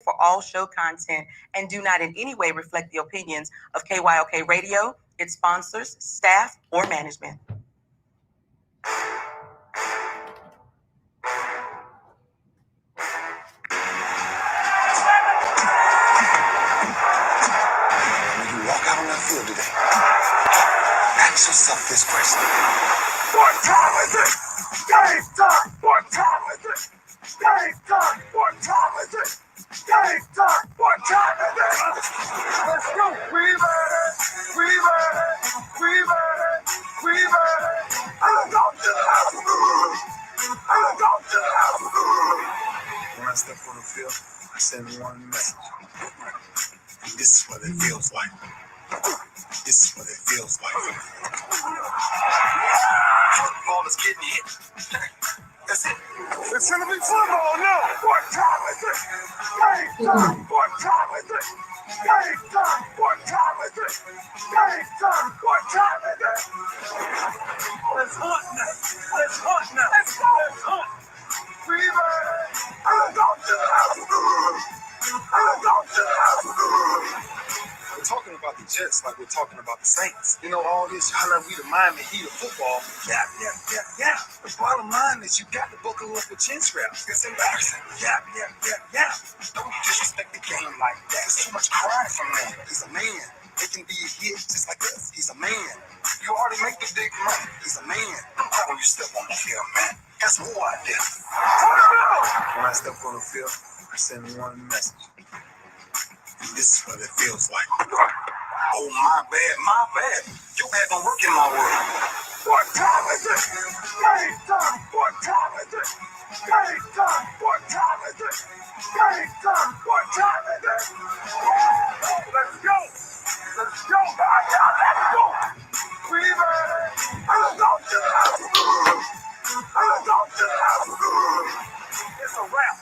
for all show content and do not in any way reflect the opinions of KYOK Radio, its sponsors, staff, or management. When you walk out on that field today, ask yourself this question. What time is it? Game time! What time is it? Game time! What time is it? Game time! What time is it? Let's go! We ready! We ready! We ready! We ready! I'm going to the house! I'm going to the house! When I step on the field, I send one message. This is what it feels like. This is what it feels like. Ball is getting hit. That's it. It's gonna be football now. What time is it? Game time. What time is it? Game time. What time is it? Game time. What time is it? Let's hunt now. Let's hunt now. Let's go. Let's hunt. We ready. I'm going to the house. I'm going to the house. We're talking about the Jets like we're talking about the Saints. You know, all this, how we the Miami Heat of football. Yeah. The bottom line is you got to buckle up with chin straps. It's embarrassing. Yeah. Don't disrespect the game like that. There's too much crying from man. He's a man. They can be a hit just like us. He's a man. You already make the big money. He's a man. Don't cry when you step on the field, man. That's who I did. When I step on the field, I send one message. This is what it feels like. Oh, my bad. You haven't worked in my world. What time is it? Game time. What time is it? Game time. What time is it? Game time. What time is it? Let's go. Let's go. Let's go. We ready. I'm going to the house. I'm going to the house. It's a wrap.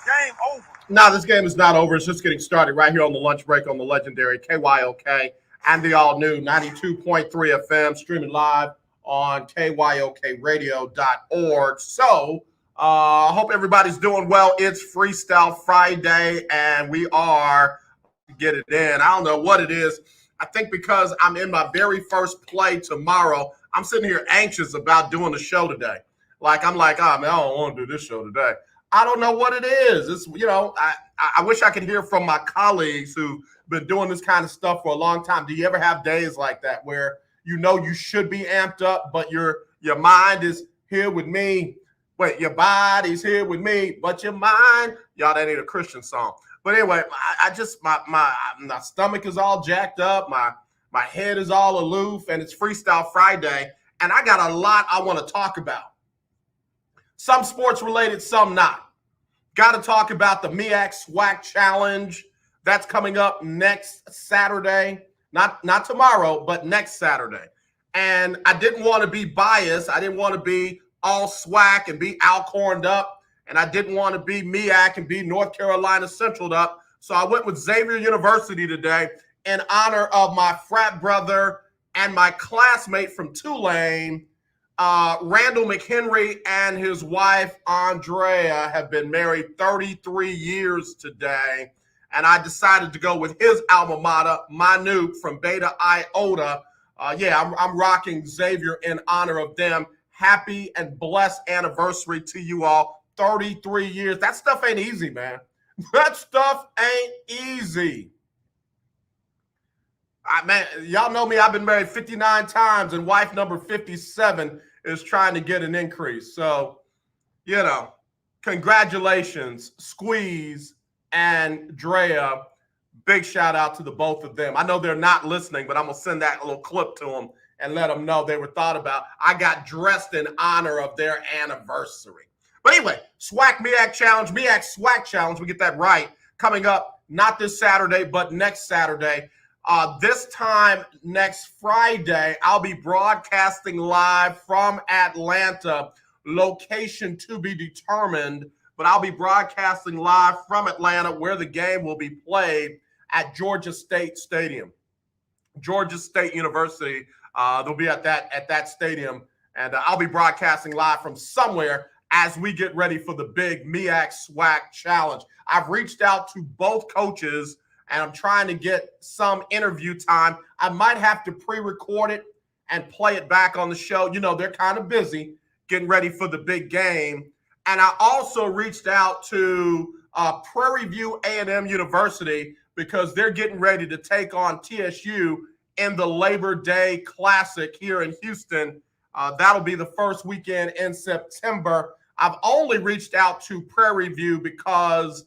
Game over. No, this game is not over. It's just getting started right here on the lunch break on the legendary KYOK and the all-new 92.3 FM, streaming live on KYOKradio.org. So I hope everybody's doing well. It's Freestyle Friday, and we are get it in. I don't know what it is. I think because I'm in my very first play tomorrow, I'm sitting here anxious about doing the show today. I'm like, oh, man, I don't want to do this show today. I don't know what it is. It's, I wish I could hear from my colleagues who've been doing this kind of stuff for a long time. Do you ever have days like that where you should be amped up, but your mind is here with me? Wait, your body's here with me, but your mind, y'all, that ain't a Christian song. But anyway, I just my stomach is all jacked up, my head is all aloof, and it's Freestyle Friday, and I got a lot I want to talk about. Some sports related, some not. Got to talk about the MEAC SWAC Challenge. That's coming up next Saturday. Not tomorrow, but next Saturday. And I didn't want to be biased. I didn't want to be all SWAC and be Alcorned up. And I didn't want to be MEAC and be North Carolina Central up. So I went with Xavier University today in honor of my frat brother and my classmate from Tulane, Randall McHenry, and his wife, Andrea, have been married 33 years today. And I decided to go with his alma mater, Minute from Beta Iota. I'm rocking Xavier in honor of them. Happy and blessed anniversary to you all. 33 years. That stuff ain't easy, man. That stuff ain't easy. Man, y'all know me. I've been married 59 times, and wife number 57 is trying to get an increase. So, congratulations, Squeeze and Drea. Big shout out to the both of them. I know they're not listening, but I'm going to send that little clip to them and let them know they were thought about. I got dressed in honor of their anniversary. But anyway, SWAC MEAC Challenge, MEAC SWAC Challenge, we get that right, coming up not this Saturday, but next Saturday. This time next Friday, I'll be broadcasting live from Atlanta, location to be determined, but I'll be broadcasting live from Atlanta where the game will be played at Georgia State Stadium. Georgia State University, they'll be at that stadium, and I'll be broadcasting live from somewhere as we get ready for the big MEAC SWAC challenge. I've reached out to both coaches and I'm trying to get some interview time. I might have to pre-record it and play it back on the show. You know, they're kind of busy getting ready for the big game. And I also reached out to Prairie View A&M University because they're getting ready to take on TSU in the Labor Day Classic here in Houston. That'll be the first weekend in September. I've only reached out to Prairie View because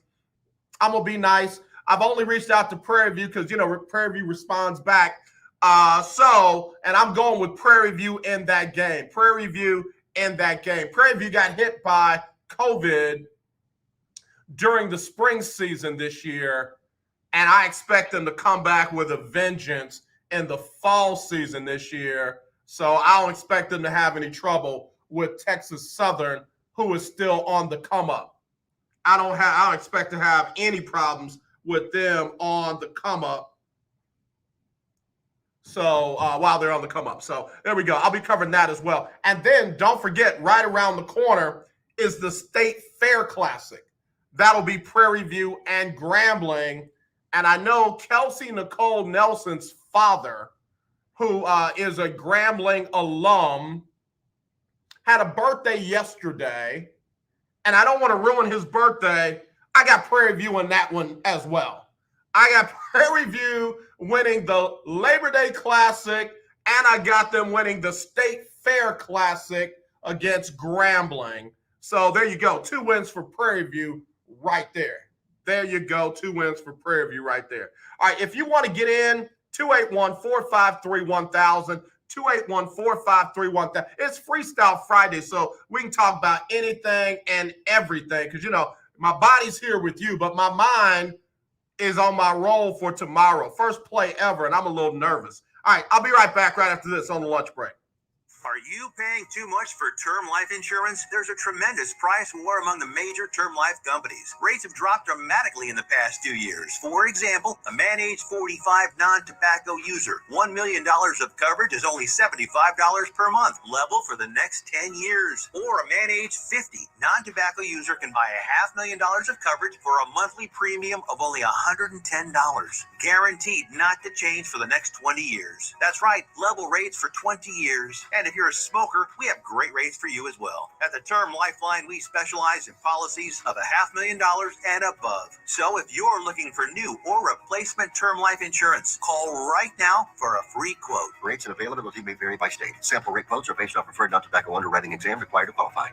I'm going to be nice. I've only reached out to Prairie View because, you know, Prairie View responds back. And I'm going with Prairie View in that game. Prairie View in that game. Prairie View got hit by COVID during the spring season this year, and I expect them to come back with a vengeance in the fall season this year. So I don't expect them to have any trouble with Texas Southern, who is still on the come up. I don't expect to have any problems with them on the come up. So while they're on the come up. So there we go. I'll be covering that as well. And then don't forget, right around the corner is the State Fair Classic. That'll be Prairie View and Grambling. And I know Kelsey Nicole Nelson's father, who is a Grambling alum, had a birthday yesterday. And I don't want to ruin his birthday. I got Prairie View in that one as well. I got Prairie View winning the Labor Day Classic, and I got them winning the State Fair Classic against Grambling. So there you go. 2 wins for Prairie View right there. There you go. 2 wins for Prairie View right there. All right, if you want to get in, 281-453-1000, 281-453-1000. It's Freestyle Friday, so we can talk about anything and everything because, you know, my body's here with you, but my mind is on my roll for tomorrow. First play ever, and I'm a little nervous. All right, I'll be right back right after this on the lunch break. Are you paying too much for term life insurance? There's a tremendous price war among the major term life companies. Rates have dropped dramatically in the past 2 years. For example, a man age 45 non-tobacco user, $1 million of coverage is only $75 per month, level for the next 10 years. Or a man age 50 non-tobacco user can buy $500,000 of coverage for a monthly premium of only $110. Guaranteed not to change for the next 20 years. That's right, level rates for 20 years. And if you're a smoker, we have great rates for you as well. At the Term Lifeline, we specialize in policies of $500,000 and above. So if you're looking for new or replacement term life insurance, call right now for a free quote. Rates and availability may vary by state. Sample rate quotes are based off preferred non-tobacco underwriting exam required to qualify.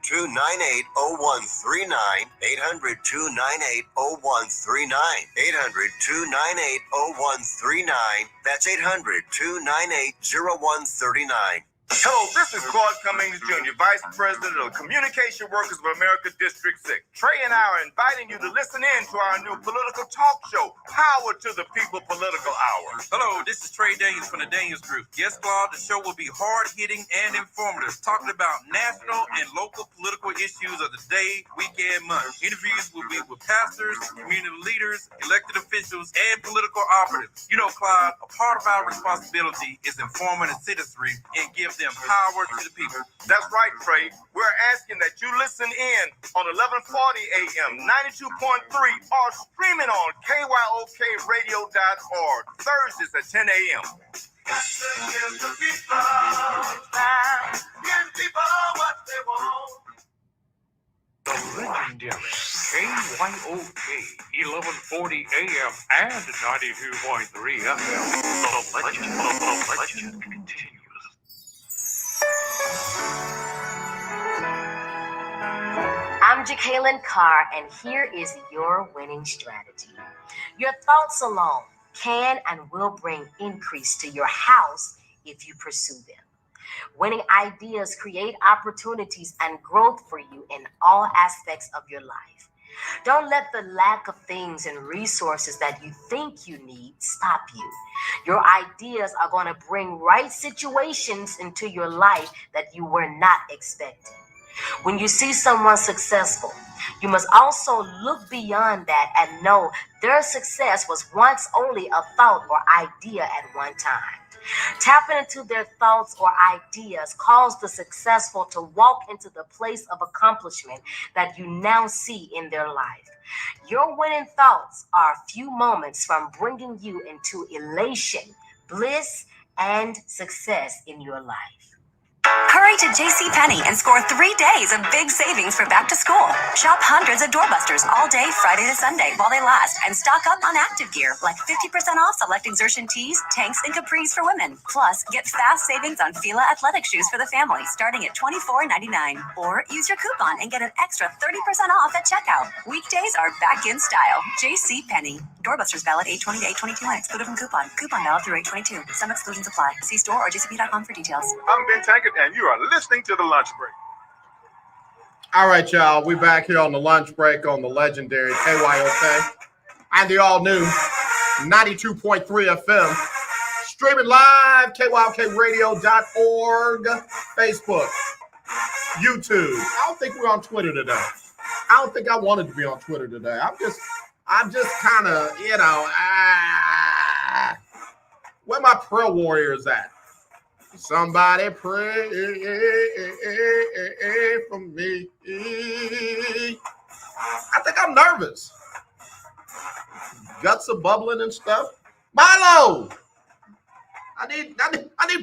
800-298-0139. 800-298-0139. 800-298-0139. That's 800-298-0139. Hello, this is Claude Cummings Jr., Vice President of Communication Workers of America District 6. Trey and I are inviting you to listen in to our new political talk show, Power to the People Political Hour. Hello, this is Trey Daniels from the Daniels Group. Yes, Claude, the show will be hard-hitting and informative, talking about national and local political issues of the day, week, and month. Interviews will be with pastors, community leaders, elected officials, and political operatives. You know, Claude, a part of our responsibility is informing the citizenry and give them power to the people. That's right, Trey. We're asking that you listen in on 1140 AM, 92.3, or streaming on KYOKradio.org, Thursdays at 10 a.m. Give the people what they want. The legendary KYOK 1140 AM and 92.3 FM. The legend continues. I'm Jacqueline Carr, and here is your winning strategy. Your thoughts alone can and will bring increase to your house if you pursue them. Winning ideas create opportunities and growth for you in all aspects of your life. Don't let the lack of things and resources that you think you need stop you. Your ideas are going to bring right situations into your life that you were not expecting. When you see someone successful, you must also look beyond that and know their success was once only a thought or idea at one time. Tapping into their thoughts or ideas calls the successful to walk into the place of accomplishment that you now see in their life. Your winning thoughts are a few moments from bringing you into elation, bliss, and success in your life. Hurry to JCPenney and score 3 days of big savings for back to school. Shop hundreds of doorbusters all day, Friday to Sunday, while they last, and stock up on active gear like 50% off select exertion tees, tanks, and capris for women. Plus, get fast savings on Fila athletic shoes for the family, starting at $24.99. Or use your coupon and get an extra 30% off at checkout. Weekdays are back in style. JCPenney. Doorbusters valid 8/20 to 8/22 when excluded from coupon. Coupon valid through 8/22. Some exclusions apply. See store or jcp.com for details. I'm Ben Tankard, and you are listening to The Lunch Break. All right, y'all. We back here on the lunch break on the legendary KYOK and the all-new 92.3 FM. Streaming live, KYOKradio.org, Facebook, YouTube. I don't think we're on Twitter today. I don't think I wanted to be on Twitter today. I'm just kind of, where my prayer warriors at? Somebody pray for me. I think I'm nervous. Guts are bubbling and stuff. Milo, I need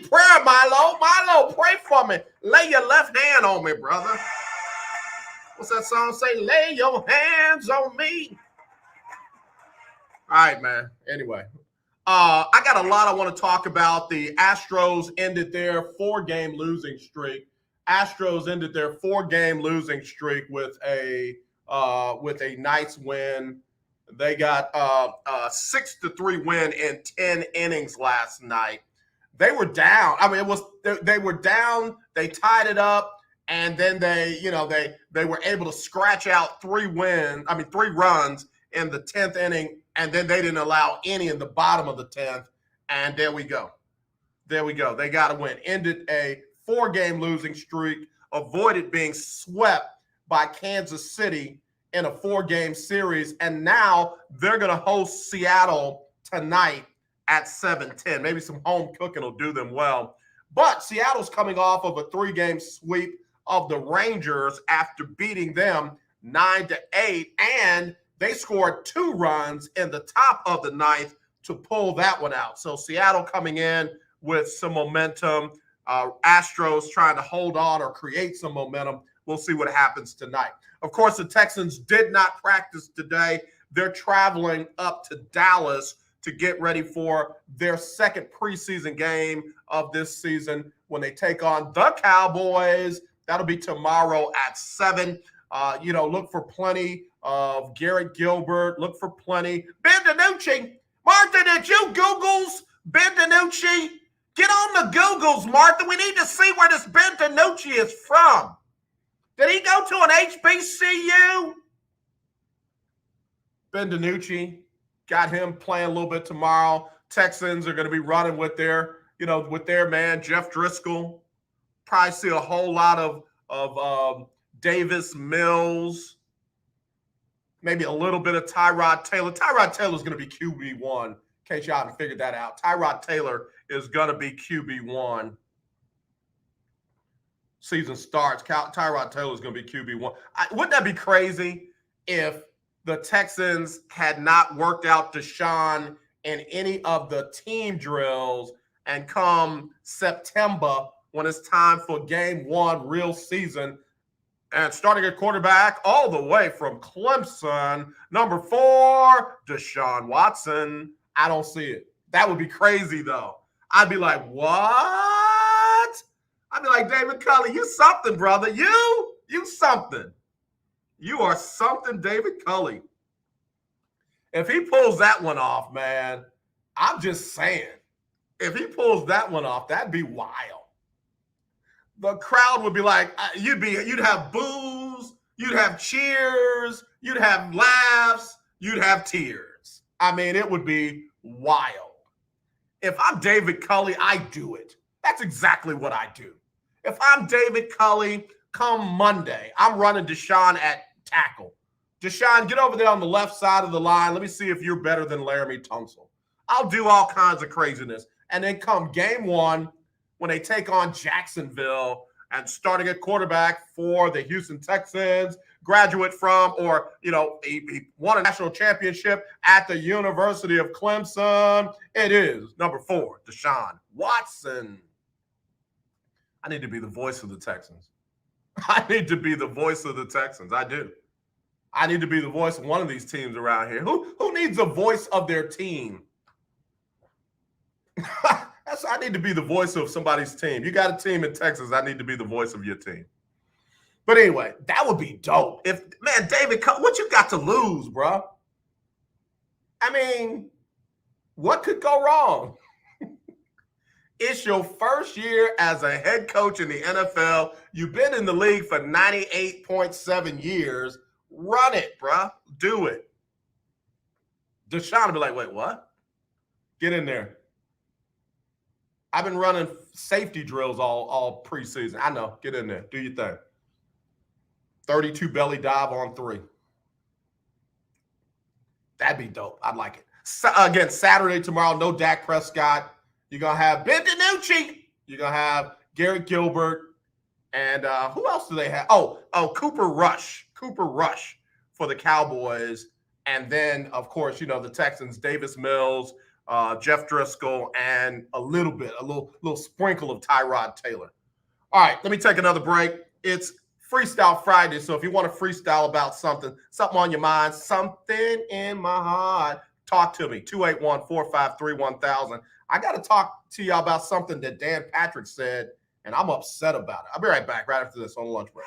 prayer, Milo. Milo, pray for me. Lay your left hand on me, brother. What's that song say? Lay your hands on me. All right, man. Anyway. I got a lot I want to talk about. The Astros ended their 4-game losing streak. Astros ended their 4-game losing streak with a nice win. They got a 6-3 win in 10 innings last night. They were down. I mean, they were down. They tied it up, and then they were able to scratch out 3 runs in the 10th inning. And then they didn't allow any in the bottom of the 10th. And there we go. They got a win. Ended a 4-game losing streak. Avoided being swept by Kansas City in a 4-game series. And now they're going to host Seattle tonight at 7:10. Maybe some home cooking will do them well. But Seattle's coming off of a 3-game sweep of the Rangers after beating them 9-8. And they scored 2 runs in the top of the 9th to pull that one out. So Seattle coming in with some momentum. Astros trying to hold on or create some momentum. We'll see what happens tonight. Of course, the Texans did not practice today. They're traveling up to Dallas to get ready for their second preseason game of this season when they take on the Cowboys. That'll be tomorrow at 7. Look for plenty of Garrett Gilbert. Look for plenty. Ben DiNucci. Martha, did you Googles Ben DiNucci? Get on the Googles, Martha. We need to see where this Ben DiNucci is from. Did he go to an HBCU? Ben DiNucci, got him playing a little bit tomorrow. Texans are going to be running with their man, Jeff Driscoll. Probably see a whole lot of Davis Mills. Maybe a little bit of Tyrod Taylor. Tyrod Taylor is going to be QB1, in case y'all haven't figured that out. Tyrod Taylor is going to be QB1. Season starts. Tyrod Taylor is going to be QB1. Wouldn't that be crazy if the Texans had not worked out Deshaun in any of the team drills, and come September when it's time for game 1, real season, and starting at quarterback all the way from Clemson, number 4, Deshaun Watson. I don't see it. That would be crazy, though. I'd be like, what? I'd be like, David Culley, you something, brother. You something. You are something, David Culley. If he pulls that one off, man, I'm just saying. If he pulls that one off, that'd be wild. The crowd would be like, you'd have boos, you'd have cheers, you'd have laughs, you'd have tears. I mean, it would be wild. If I'm David Culley, I do it. That's exactly what I do. If I'm David Culley, come Monday, I'm running Deshaun at tackle. Deshaun, get over there on the left side of the line. Let me see if you're better than Laramie Tunsil. I'll do all kinds of craziness. And then come game one, when they take on Jacksonville and starting at quarterback for the Houston Texans, graduate from, or, he won a national championship at the University of Clemson. It is number 4, Deshaun Watson. I need to be the voice of the Texans. I need to be the voice of the Texans. I do. I need to be the voice of one of these teams around here. Who needs a voice of their team? I need to be the voice of somebody's team. You got a team in Texas. I need to be the voice of your team. But anyway, that would be dope. David, what you got to lose, bro? I mean, what could go wrong? It's your first year as a head coach in the NFL. You've been in the league for 98.7 years. Run it, bro. Do it. Deshaun will be like, wait, what? Get in there. I've been running safety drills all preseason. I know. Get in there. Do your thing. 32 belly dive on 3. That'd be dope. I'd like it. Again, Saturday, tomorrow, no Dak Prescott. You're going to have Ben DiNucci. You're going to have Garrett Gilbert. And who else do they have? Oh, Cooper Rush. Cooper Rush for the Cowboys. And then, of course, the Texans, Davis Mills, Jeff Driscoll, and a little sprinkle of Tyrod Taylor. All right, let me take another break. It's Freestyle Friday, so if you want to freestyle about something on your mind, something in my heart, talk to me, 281-453-1000. I got to talk to y'all about something that Dan Patrick said, and I'm upset about it. I'll be right back right after this on the lunch break.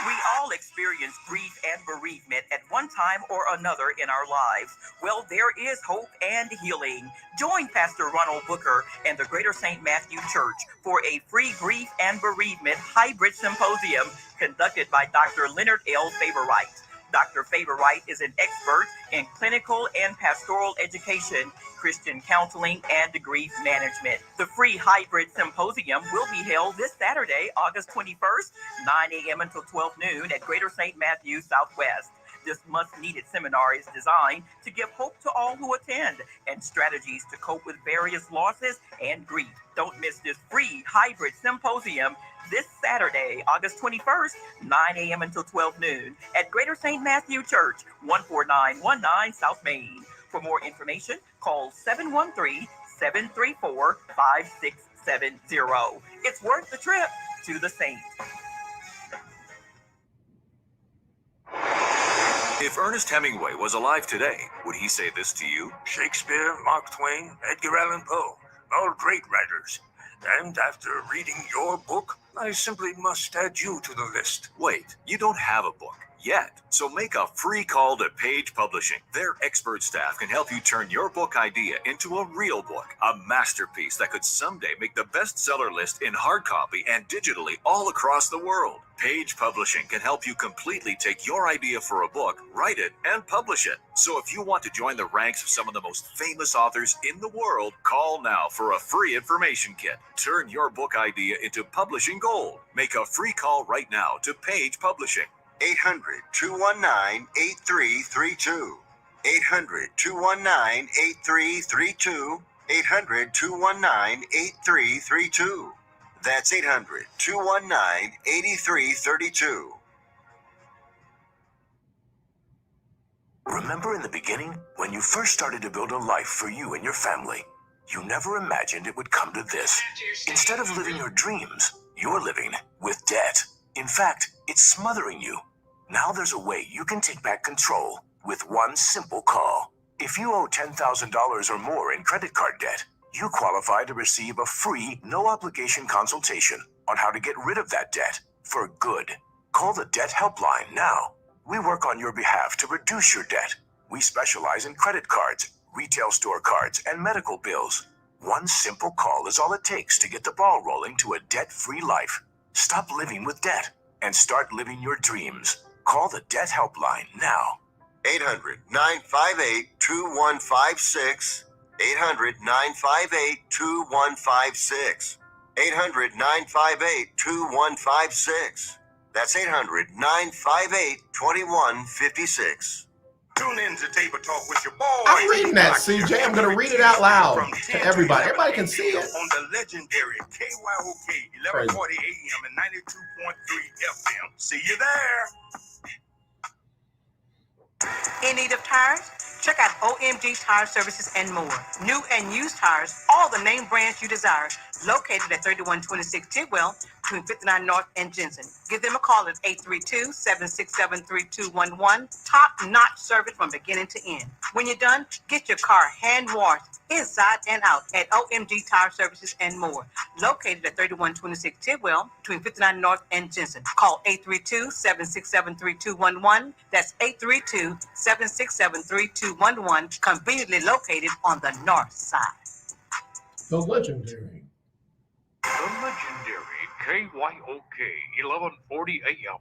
We all experience grief and bereavement at one time or another in our lives. Well, there is hope and healing. Join Pastor Ronald Booker and the Greater St. Matthew Church for a free grief and bereavement hybrid symposium conducted by Dr. Leonard L. Favorite. Dr. Favorite is an expert in clinical and pastoral education, Christian counseling, and grief management. The free hybrid symposium will be held this Saturday, August 21st, 9 a.m. until 12 noon at Greater St. Matthew Southwest. This much-needed seminar is designed to give hope to all who attend and strategies to cope with various losses and grief. Don't miss this free hybrid symposium this Saturday, August 21st, 9 a.m. until 12 noon at Greater St. Matthew Church, 14919 South Main. For more information, call 713-734-5670. It's worth the trip to the Saint. If Ernest Hemingway was alive today, would he say this to you? Shakespeare, Mark Twain, Edgar Allan Poe, all great writers. And after reading your book, I simply must add you to the list. Wait, you don't have a book yet. So make a free call to Page Publishing. Their expert staff can help you turn your book idea into a real book, a masterpiece that could someday make the bestseller list in hard copy and digitally all across the world. Page Publishing can help you completely take your idea for a book, write it, and publish it. So if you want to join the ranks of some of the most famous authors in the world, call now for a free information kit. Turn your book idea into publishing gold. Make a free call right now to Page Publishing. 800-219-8332. 800-219-8332. 800-219-8332. That's 800-219-8332. Remember in the beginning, when you first started to build a life for you and your family, you never imagined it would come to this. Instead of living your dreams, you're living with debt. In fact, it's smothering you. Now there's a way you can take back control with one simple call. If you owe $10,000 or more in credit card debt, you qualify to receive a free, no-obligation consultation on how to get rid of that debt for good. Call the Debt Helpline now. We work on your behalf to reduce your debt. We specialize in credit cards, retail store cards, and medical bills. One simple call is all it takes to get the ball rolling to a debt-free life. Stop living with debt and start living your dreams. Call the Debt Helpline now. 800-958-2156. 800-958-2156. 800-958-2156. That's 800-958-2156. Tune in to Table Talk with your boy. I'm reading that, CJ. I'm going to read it out loud to everybody. Everybody can see it. On the legendary KYOK 1140 AM and 92.3 FM. See you there. In need of tires? Check out OMG Tire Services and more. New and used tires, all the name brands you desire. Located at 3126 Tidwell, between 59 North and Jensen. Give them a call at 832-767-3211. Top-notch service from beginning to end. When you're done, get your car hand-washed inside and out at OMG Tire Services and more. Located at 3126 Tidwell, between 59 North and Jensen. Call 832-767-3211. That's 832-767-3211. Conveniently located on the north side. The legendary. The legendary KYOK 1140 AM.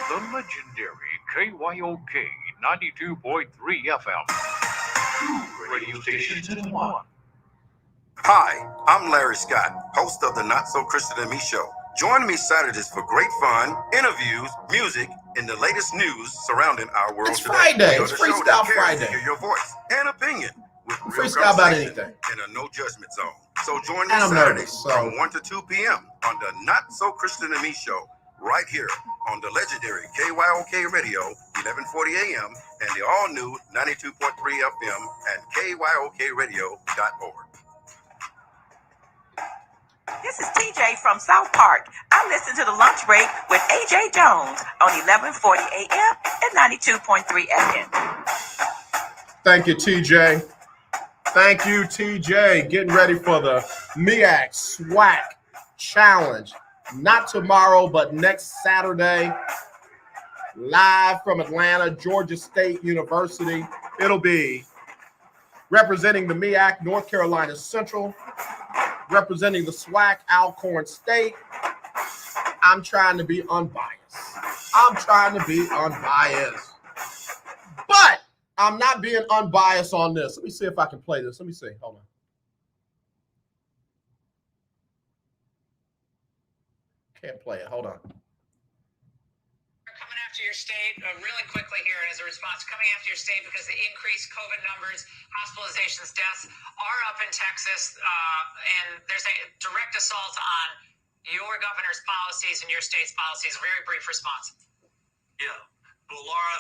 The legendary KYOK 92.3 FM. Two radio stations in one. Hi, I'm Larry Scott, host of the Not So Christian and Me Show. Join me Saturdays for great fun, interviews, music, and the latest news surrounding our world It's today. Friday. So It's the show Freestyle that cares to Friday. hear your voice and opinion with real Freestyle about conversation anything. in a no judgment zone. So join me And I'm Saturdays nervous, so- from 1 to 2 p.m. on the Not So Christian and Me Show, right here on the legendary KYOK Radio, 1140 AM, and the all-new 92.3 FM and KYOKradio.org. This is TJ from South Park. I listen to the lunch break with AJ Jones on 1140 AM and 92.3 FM. Thank you, TJ. Thank you, TJ. Getting ready for the MEAC SWAC Challenge. Not tomorrow, but next Saturday. Live from Atlanta, Georgia State University. It'll be representing the MEAC, North Carolina Central. Representing the SWAC, Alcorn State. I'm trying to be unbiased. But I'm not being unbiased on this. Let me see if I can play this. Let me see. Hold on. Can't play it. Hold on. Coming after your state really quickly here as a response, coming after your state because the increased COVID numbers, hospitalizations, deaths are up in Texas, and there's a direct assault on your governor's policies and your state's policies. Very brief response. Yeah. Well, Laura,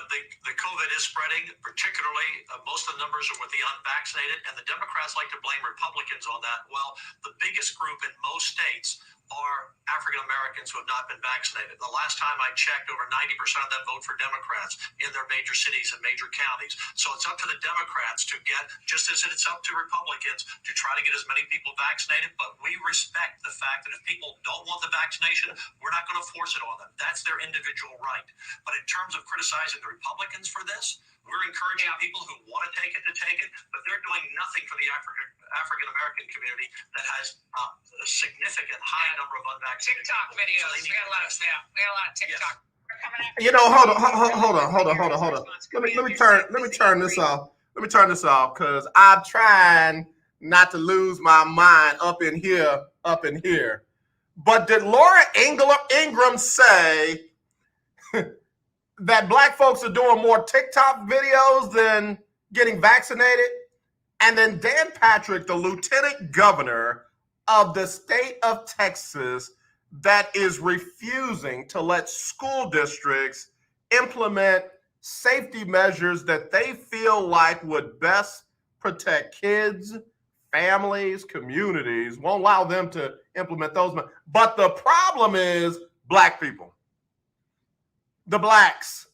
the COVID is spreading, particularly most of the numbers are with the unvaccinated, and the Democrats like to blame Republicans on that. Well, the biggest group in most states are African Americans who have not been vaccinated. The last time I checked, over 90% of them vote for Democrats in their major cities and major counties. So it's up to the Democrats to get, just as it's up to Republicans, to try to get as many people vaccinated. But we respect the fact that if people don't want the vaccination, we're not going to force it on them. That's their individual right. But in terms of criticizing the Republicans for this, we're encouraging people who want to take it, but they're doing nothing for the African American community that has a significant high number of unvaccinated TikTok people. videos. So We got a lot of TikTok. Yes. You know, hold on. Let me turn this off. Let me turn this off because I'm trying not to lose my mind up in here. But did Laura Ingraham say that black folks are doing more TikTok videos than getting vaccinated? And then Dan Patrick, the lieutenant governor of the state of Texas, that is refusing to let school districts implement safety measures that they feel like would best protect kids, families, communities, won't allow them to implement those. But the problem is black people. The blacks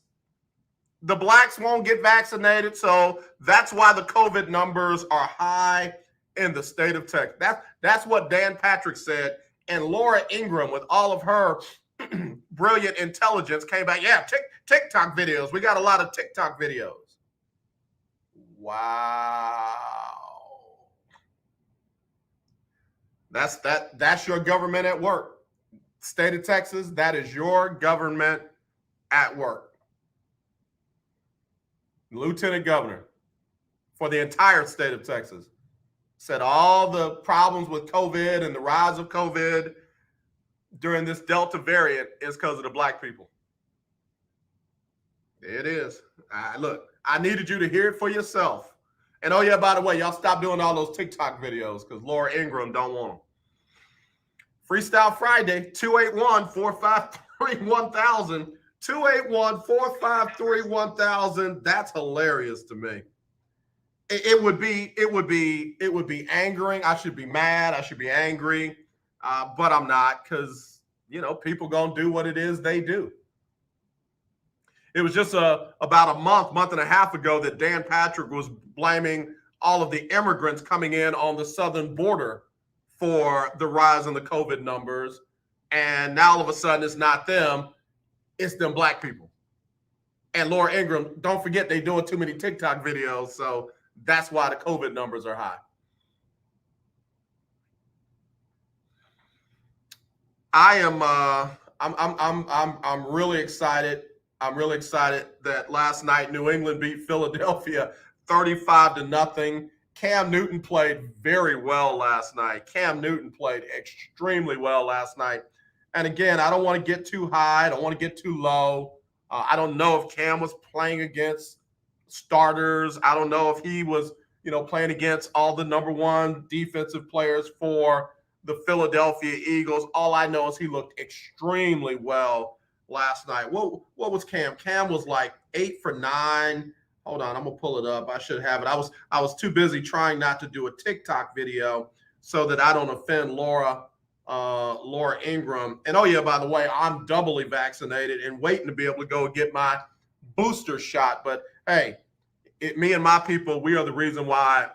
won't get vaccinated, so that's why the COVID numbers are high in the state of Texas. That's what Dan Patrick said, and Laura Ingraham, with all of her brilliant intelligence, came back. Yeah, TikTok videos. We got a lot of TikTok videos. Wow. That's your government at work. State of Texas, that is your government at work. Lieutenant governor for the entire state of Texas said all the problems with COVID and the rise of COVID during this Delta variant is because of the black people. It is. Look, I needed you to hear it for yourself. And oh yeah, by the way, y'all stop doing all those TikTok videos because Laura Ingraham don't want them. Freestyle Friday, 281-453-1000. 281-453-1000. That's hilarious to me. It would be angering. I should be mad. I should be angry, but I'm not because people gonna do what it is they do. It was just about a month and a half ago that Dan Patrick was blaming all of the immigrants coming in on the southern border for the rise in the COVID numbers, and now all of a sudden it's not them, it's them black people. And Laura Ingraham, don't forget they doing too many TikTok videos, so that's why the COVID numbers are high. I'm really excited. I'm really excited that last night New England beat Philadelphia 35-0. Cam Newton played very well last night. Cam Newton played extremely well last night. And again, I don't want to get too high. I don't want to get too low. I don't know if Cam was playing against starters. I don't know if he was, playing against all the number one defensive players for the Philadelphia Eagles. All I know is he looked extremely well last night. What was Cam? Cam was like 8 for 9. Hold on, I'm gonna pull it up. I should have it. I was too busy trying not to do a TikTok video so that I don't offend Laura Ingraham. And oh yeah, by the way, I'm doubly vaccinated and waiting to be able to go get my booster shot. But hey, me and my people, we are the reason why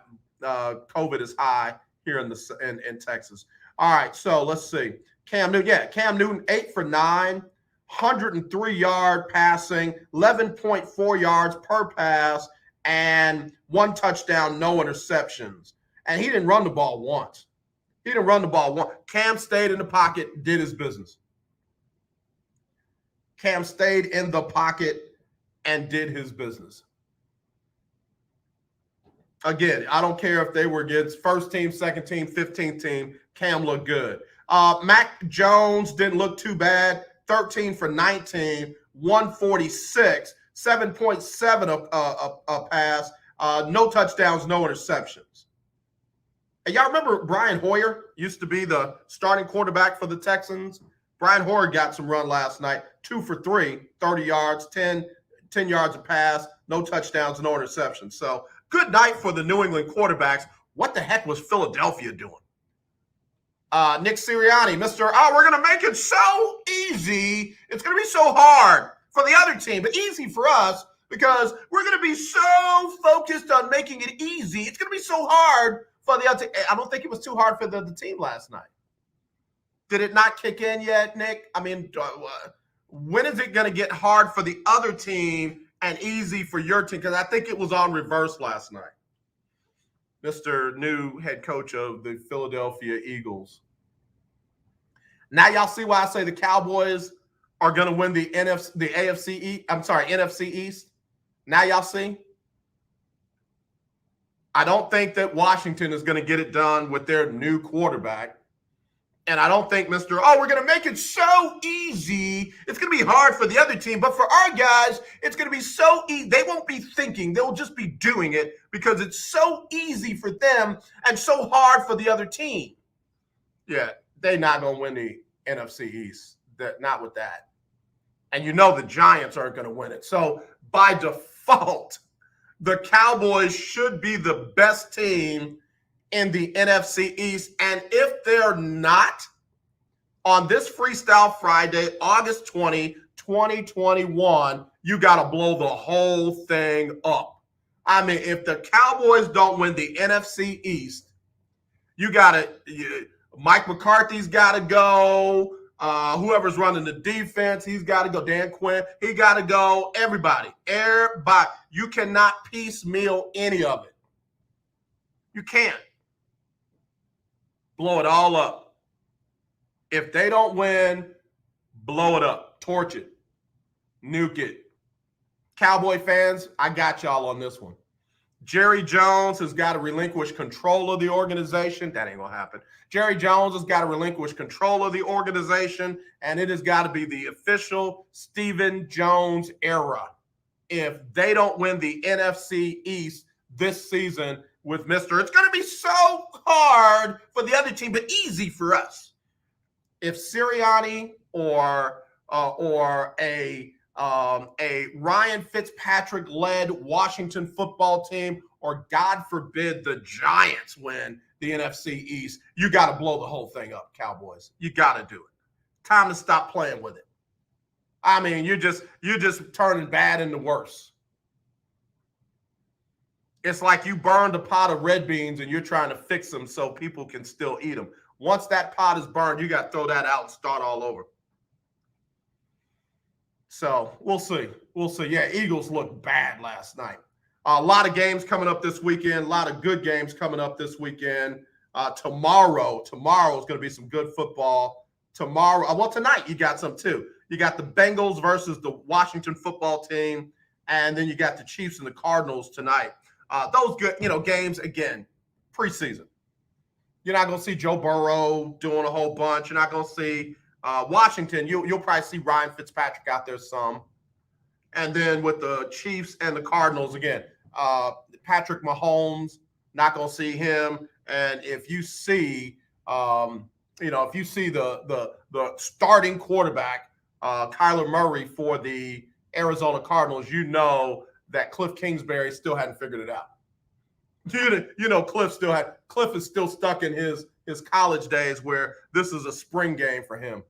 COVID is high here in Texas. All right, so let's see. Cam Newton 8 for 9. 103-yard passing, 11.4 yards per pass, and 1 touchdown, no interceptions. And he didn't run the ball once. Cam stayed in the pocket, did his business. Cam stayed in the pocket and did his business. Again, I don't care if they were against first team, second team, 15th team. Cam looked good. Mac Jones didn't look too bad. 13 for 19, 146, 7.7 a pass, no touchdowns, no interceptions. And y'all remember Brian Hoyer used to be the starting quarterback for the Texans? Brian Hoyer got some run last night, 2 for 3, 30 yards, 10 yards a pass, no touchdowns, no interceptions. So good night for the New England quarterbacks. What the heck was Philadelphia doing? Nick Sirianni, we're going to make it so easy. It's going to be so hard for the other team, but easy for us because we're going to be so focused on making it easy. It's going to be so hard for the other team. I don't think it was too hard for the team last night. Did it not kick in yet, Nick? I mean, when is it going to get hard for the other team and easy for your team? Because I think it was on reverse last night. Mr. New head coach of the Philadelphia Eagles. Now y'all see why I say the Cowboys are going to win the NFC East. Now y'all see. I don't think that Washington is going to get it done with their new quarterback. And I don't think we're going to make it so easy. It's going to be hard for the other team. But for our guys, it's going to be so easy. They won't be thinking. They'll just be doing it because it's so easy for them and so hard for the other team. Yeah, they're not going to win the NFC East. Not with that. And the Giants aren't going to win it. So by default, the Cowboys should be the best team in the NFC East. And if they're not, on this Freestyle Friday, August 20, 2021, you got to blow the whole thing up. I mean, if the Cowboys don't win the NFC East, Mike McCarthy's got to go. Whoever's running the defense, he's got to go. Dan Quinn, he got to go. Everybody. You cannot piecemeal any of it. You can't. Blow it all up. If they don't win, blow it up. Torch it. Nuke it. Cowboy fans, I got y'all on this one. Jerry Jones has got to relinquish control of the organization. That ain't going to happen. Jerry Jones has got to relinquish control of the organization, and it has got to be the official Stephen Jones era if they don't win the NFC East this season with Mr. It's going to be so hard for the other team, but easy for us. If Sirianni or a Ryan Fitzpatrick-led Washington football team, or God forbid the Giants win the NFC East, you got to blow the whole thing up, Cowboys. You got to do it. Time to stop playing with it. I mean, you're just turning bad into worse. It's like you burned a pot of red beans and you're trying to fix them so people can still eat them. Once that pot is burned, you got to throw that out and start all over. So we'll see. We'll see. Yeah, Eagles looked bad last night. A lot of games coming up this weekend. A lot of good games coming up this weekend. Tomorrow is going to be some good football. Tonight you got some too. You got the Bengals versus the Washington football team, and then you got the Chiefs and the Cardinals tonight. Those good, games, again, preseason. You're not going to see Joe Burrow doing a whole bunch. You're not going to see Washington. You'll probably see Ryan Fitzpatrick out there some. And then with the Chiefs and the Cardinals, again, Patrick Mahomes, not going to see him. And if you see, the starting quarterback, Kyler Murray for the Arizona Cardinals, that Cliff Kingsbury still hadn't figured it out. Cliff is still stuck in his college days where this is a spring game for him.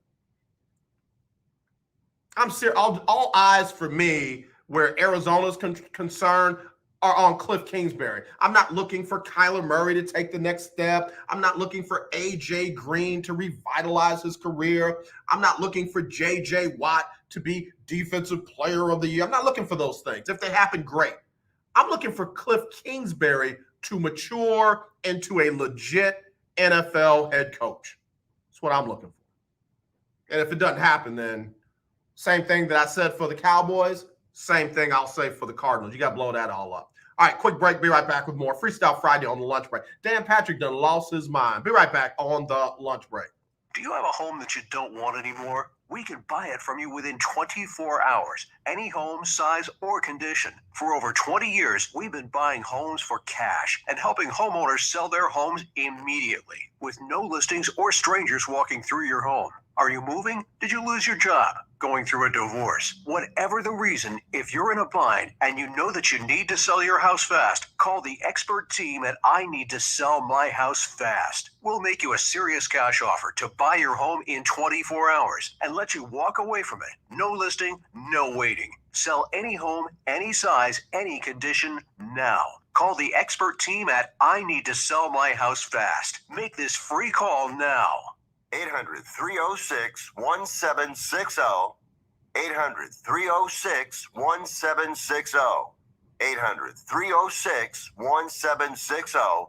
I'm serious. All eyes for me where Arizona's concerned are on Cliff Kingsbury. I'm not looking for Kyler Murray to take the next step. I'm not looking for A.J. Green to revitalize his career. I'm not looking for J.J. Watt to be Defensive Player of the Year. I'm not looking for those things. If they happen, great. I'm looking for Cliff Kingsbury to mature into a legit NFL head coach. That's what I'm looking for. And if it doesn't happen, then same thing that I said for the Cowboys, same thing I'll say for the Cardinals. You got to blow that all up. All right, quick break. Be right back with more Freestyle Friday on the lunch break. Dan Patrick done lost his mind. Be right back on the lunch break. Do you have a home that you don't want anymore? We can buy it from you within 24 hours. Any home, size, or condition. For over 20 years, we've been buying homes for cash and helping homeowners sell their homes immediately with no listings or strangers walking through your home. Are you moving? Did you lose your job? Going through a divorce? Whatever the reason, if you're in a bind and you know that you need to sell your house fast, call the expert team at I Need to Sell My House Fast. We'll make you a serious cash offer to buy your home in 24 hours and let you walk away from it. No listing, no waiting. Sell any home, any size, any condition now. Call the expert team at I Need to Sell My House Fast. Make this free call now. 800-306-1760. 800-306-1760. 800-306-1760.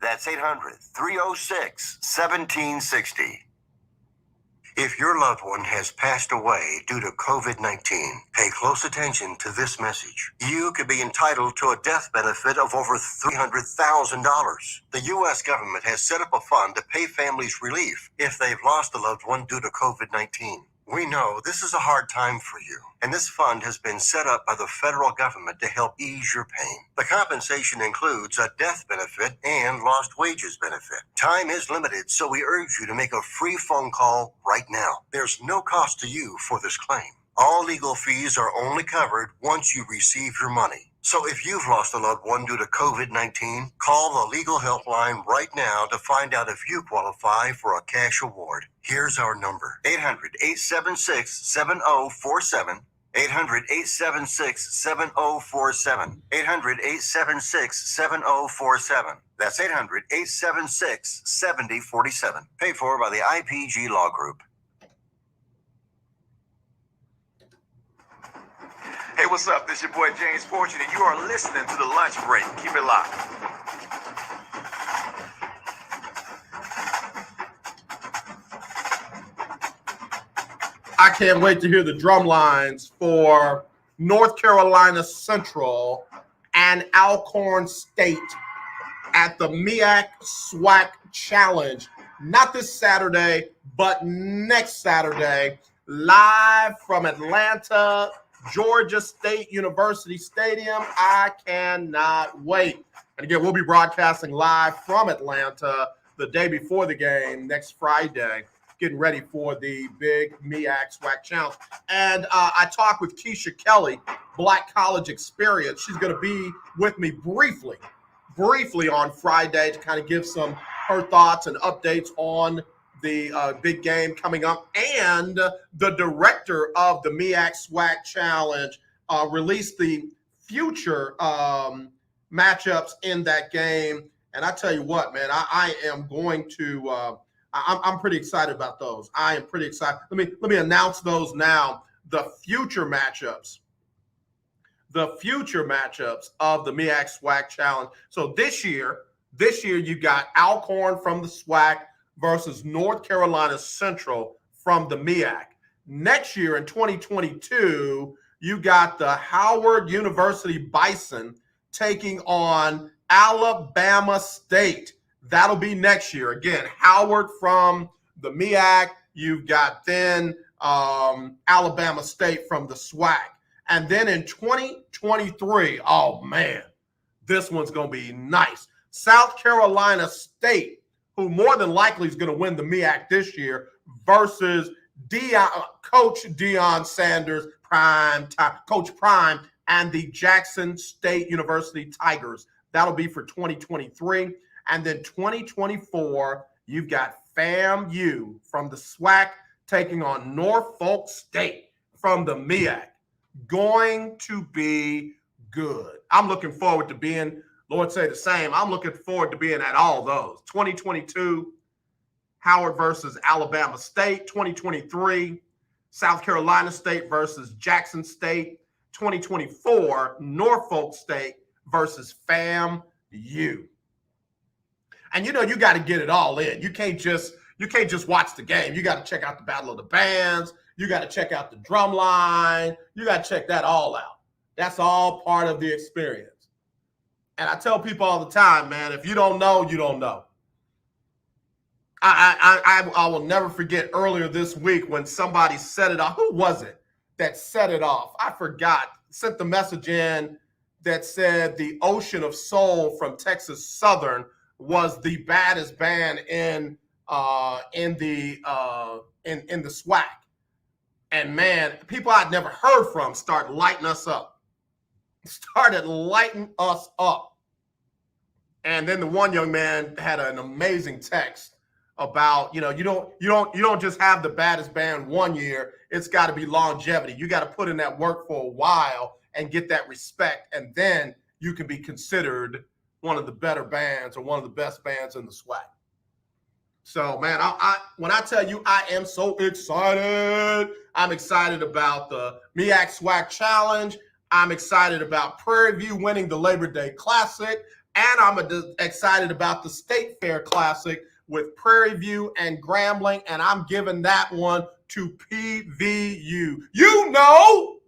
That's 800-306-1760. If your loved one has passed away due to COVID-19, pay close attention to this message. You could be entitled to a death benefit of over $300,000. The U.S. government has set up a fund to pay families relief if they've lost a loved one due to COVID-19. We know this is a hard time for you, and this fund has been set up by the federal government to help ease your pain. The compensation includes a death benefit and lost wages benefit. Time is limited, so we urge you to make a free phone call right now. There's no cost to you for this claim. All legal fees are only covered once you receive your money. So if you've lost a loved one due to COVID-19, call the legal helpline right now to find out if you qualify for a cash award. Here's our number: 800-876-7047. 800-876-7047. 800-876-7047. That's 800-876-7047. Paid for by the IPG Law Group. Hey, what's up? This is your boy James Fortune, and you are listening to The Lunch Break. Keep it locked. I can't wait to hear the drum lines for North Carolina Central and Alcorn State at the MEAC SWAC Challenge. Not this Saturday, but next Saturday, live from Atlanta, Georgia State University Stadium. I cannot wait. And again, we'll be broadcasting live from Atlanta the day before the game next Friday, getting ready for the big MEAC SWAC Challenge. And I talked with Keisha Kelly, Black College Experience. She's going to be with me briefly on Friday to kind of give her thoughts and updates on the big game coming up. And the director of the MEAC SWAC Challenge released the future matchups in that game. And I tell you what, man, I am going to I'm pretty excited about those. I am pretty excited. Let me announce those now. The future matchups of the MEAC SWAC Challenge. So this year you got Alcorn from the SWAC versus North Carolina Central from the MEAC. Next year in 2022, you got the Howard University Bison taking on Alabama State. That'll be next year. Again, Howard from the MEAC. You've got then Alabama State from the SWAC. And then in 2023, oh man, this one's going to be nice. South Carolina State, who more than likely is going to win the MEAC this year, versus Coach Deion Sanders, Coach Prime, and the Jackson State University Tigers. That'll be for 2023. And then 2024, you've got FAMU from the SWAC taking on Norfolk State from the MEAC. Going to be good. I'm looking forward to being, Lord say the same, I'm looking forward to being at all those. 2022, Howard versus Alabama State. 2023, South Carolina State versus Jackson State. 2024, Norfolk State versus FAMU. And you know, you got to get it all in. You can't just watch the game. You got to check out the Battle of the Bands. You got to check out the drum line. You got to check that all out. That's all part of the experience. And I tell people all the time, man, if you don't know, you don't know. I will never forget earlier this week when somebody set it off. Who was it that set it off? I forgot. Sent the message in that said the Ocean of Soul from Texas Southern was the baddest band in the SWAC. And man, people I'd never heard from started lighting us up. And then the one young man had an amazing text about, you know, you don't just have the baddest band one year. It's got to be longevity. You got to put in that work for a while and get that respect, and then you can be considered one of the better bands or one of the best bands in the SWAC. So, man, when I tell you I am so excited, I'm excited about the MEAC SWAC Challenge. I'm excited about Prairie View winning the Labor Day Classic. And I'm excited about the State Fair Classic with Prairie View and Grambling. And I'm giving that one to PVU. You know,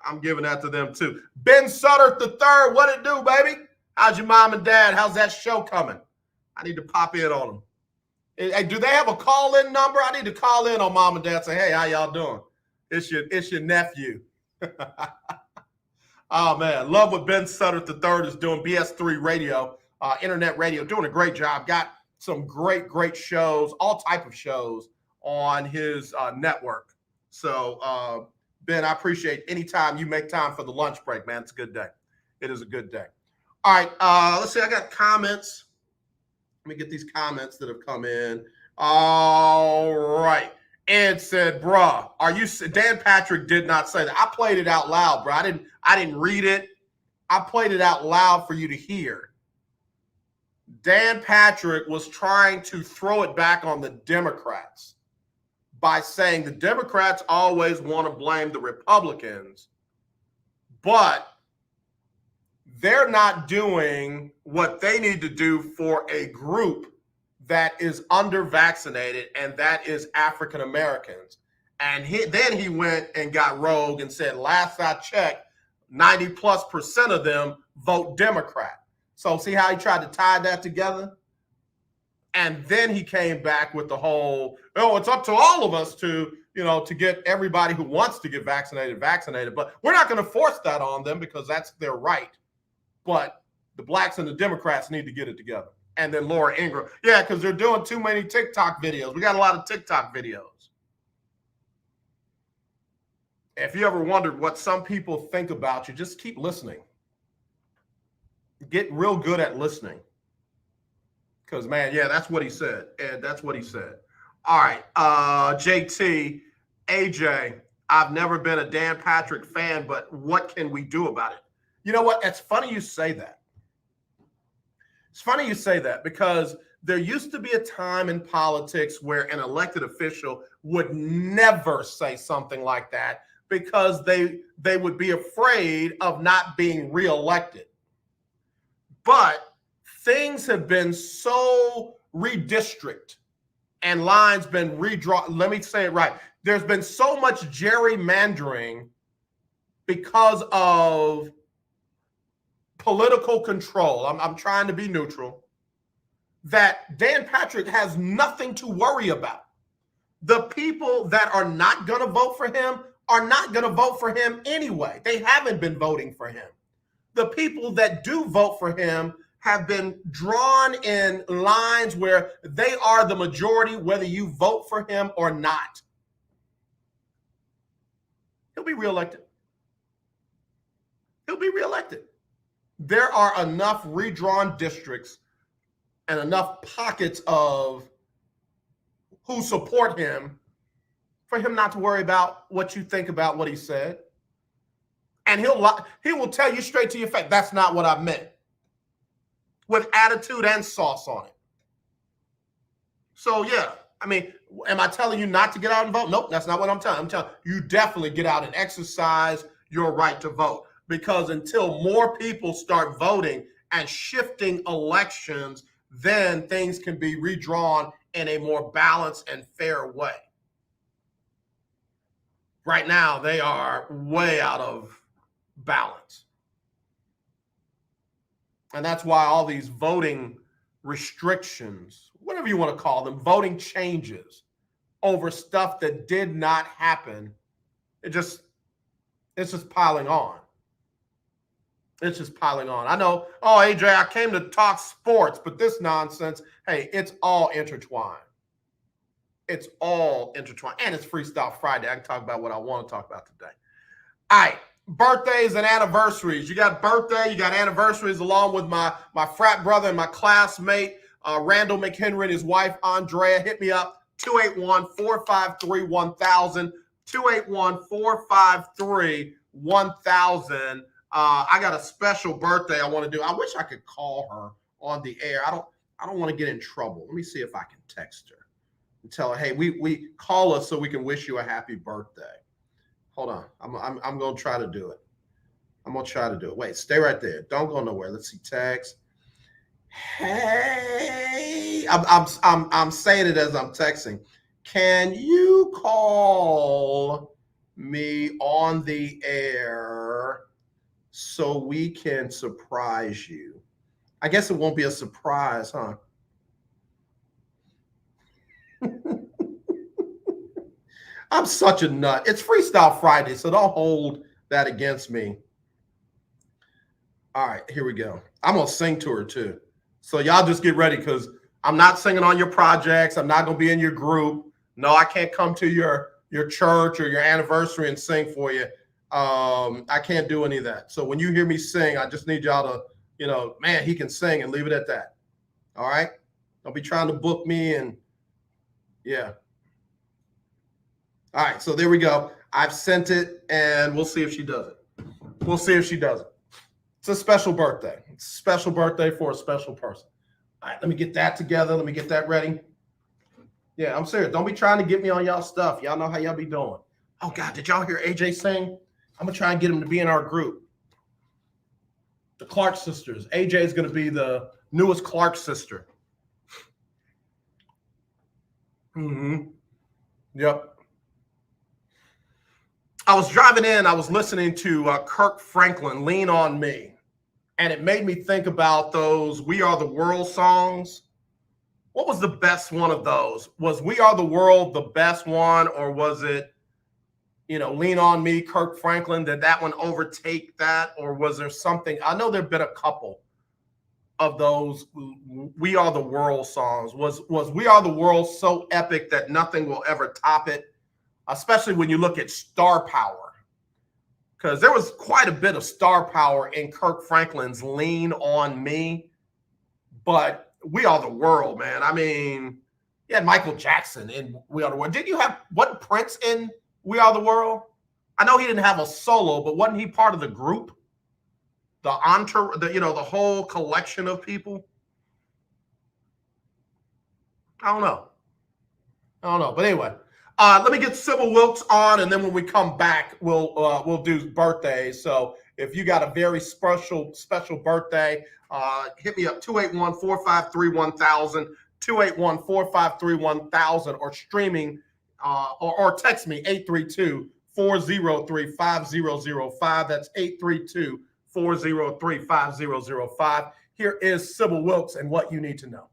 I'm giving that to them too. Ben Sutter III, what it do, baby? How's your mom and dad? How's that show coming? I need to pop in on them. Hey, do they have a call-in number? I need to call in on mom and dad and say, hey, how y'all doing? It's your nephew. Oh, man. Love what Ben Sutter III is doing. BS3 Radio, internet radio, doing a great job. Got some great shows, all type of shows on his network. So, Ben, I appreciate any time you make time for the lunch break, man. It's a good day. It is a good day. All right, let's see. I got comments. Let me get these comments that have come in. All right. Ed said, bruh, Dan Patrick did not say that. I played it out loud, bro. I didn't read it. I played it out loud for you to hear. Dan Patrick was trying to throw it back on the Democrats by saying the Democrats always want to blame the Republicans, but they're not doing what they need to do for a group that is under-vaccinated, and that is African Americans. And then he went and got rogue and said, last I checked, 90+% of them vote Democrat. So see how he tried to tie that together? And then he came back with the whole, oh, it's up to all of us to, to get everybody who wants to get vaccinated. But we're not going to force that on them because that's their right. But the blacks and the Democrats need to get it together. And then Laura Ingraham. Yeah, because they're doing too many TikTok videos. We got a lot of TikTok videos. If you ever wondered what some people think about you, just keep listening. Get real good at listening. Because, man, yeah, that's what he said. And that's what he said. All right. JT, AJ, I've never been a Dan Patrick fan, but what can we do about it? You know what? It's funny you say that. It's funny you say that because there used to be a time in politics where an elected official would never say something like that because they would be afraid of not being reelected. But things have been so redistricted and lines been redrawn. Let me say it right. There's been so much gerrymandering because of political control. I'm trying to be neutral. That Dan Patrick has nothing to worry about. The people that are not going to vote for him are not going to vote for him anyway. They haven't been voting for him. The people that do vote for him have been drawn in lines where they are the majority, whether you vote for him or not. He'll be reelected. He'll be reelected. There are enough redrawn districts and enough pockets of who support him for him not to worry about what you think about what he said. And he will tell you straight to your face, that's not what I meant. With attitude and sauce on it. So, yeah, I mean, am I telling you not to get out and vote? Nope, that's not what I'm telling you. I'm telling you definitely get out and exercise your right to vote. Because until more people start voting and shifting elections, then things can be redrawn in a more balanced and fair way. Right now, they are way out of balance. And that's why all these voting restrictions, whatever you want to call them, voting changes over stuff that did not happen, it's just piling on. It's just piling on. I know, oh, AJ, I came to talk sports, but this nonsense, hey, it's all intertwined. It's all intertwined. And it's Freestyle Friday. I can talk about what I want to talk about today. All right. Birthdays and anniversaries. You got birthday, you got anniversaries along with my frat brother and my classmate, Randall McHenry and his wife, Andrea. Hit me up, 281-453-1000, 281-453-1000. I got a special birthday I want to do. I wish I could call her on the air. I don't want to get in trouble. Let me see if I can text her and tell her, hey, we call us so we can wish you a happy birthday. Hold on. I'm going to try to do it. I'm going to try to do it. Wait, stay right there. Don't go nowhere. Let's see. Text. Hey, I'm saying it as I'm texting. Can you call me on the air so we can surprise you? I guess it won't be a surprise, huh? I'm such a nut. It's Freestyle Friday, so don't hold that against me. All right, here we go. I'm going to sing to her too. So y'all just get ready because I'm not singing on your projects. I'm not going to be in your group. No, I can't come to your church or your anniversary and sing for you. I can't do any of that. So when you hear me sing, I just need y'all to, man, he can sing and leave it at that. All right? Don't be trying to book me and, yeah. All right, so there we go. I've sent it, and we'll see if she does it. We'll see if she does it. It's a special birthday. It's a special birthday for a special person. All right, let me get that together. Let me get that ready. Yeah, I'm serious. Don't be trying to get me on y'all stuff. Y'all know how y'all be doing. Oh, God, did y'all hear AJ sing? I'm going to try and get him to be in our group. The Clark sisters. AJ is going to be the newest Clark sister. Mm-hmm. Yep. I was driving in, I was listening to Kirk Franklin, Lean on Me. And it made me think about those We Are the World songs. what was the best one of those? Was We Are the World the best one, or was it, Lean on Me, Kirk Franklin? Did that one overtake that, or was there something? I know there've been a couple of those We Are the World songs. Was We Are the World so epic that nothing will ever top it, especially when you look at star power? Because there was quite a bit of star power in Kirk Franklin's Lean on Me, but We Are the World, man. I mean, you had Michael Jackson in We Are the World. Wasn't Prince in We Are the World? I know he didn't have a solo, but wasn't he part of the group? The the whole collection of people? I don't know. But anyway, let me get Sybil Wilkes on, and then when we come back, we'll do birthdays. So if you got a very special birthday, hit me up 281-453-1000, 281-453-1000, or streaming or text me 832-403-5005. That's 832-403-5005. Here is Sybil Wilkes and what you need to know.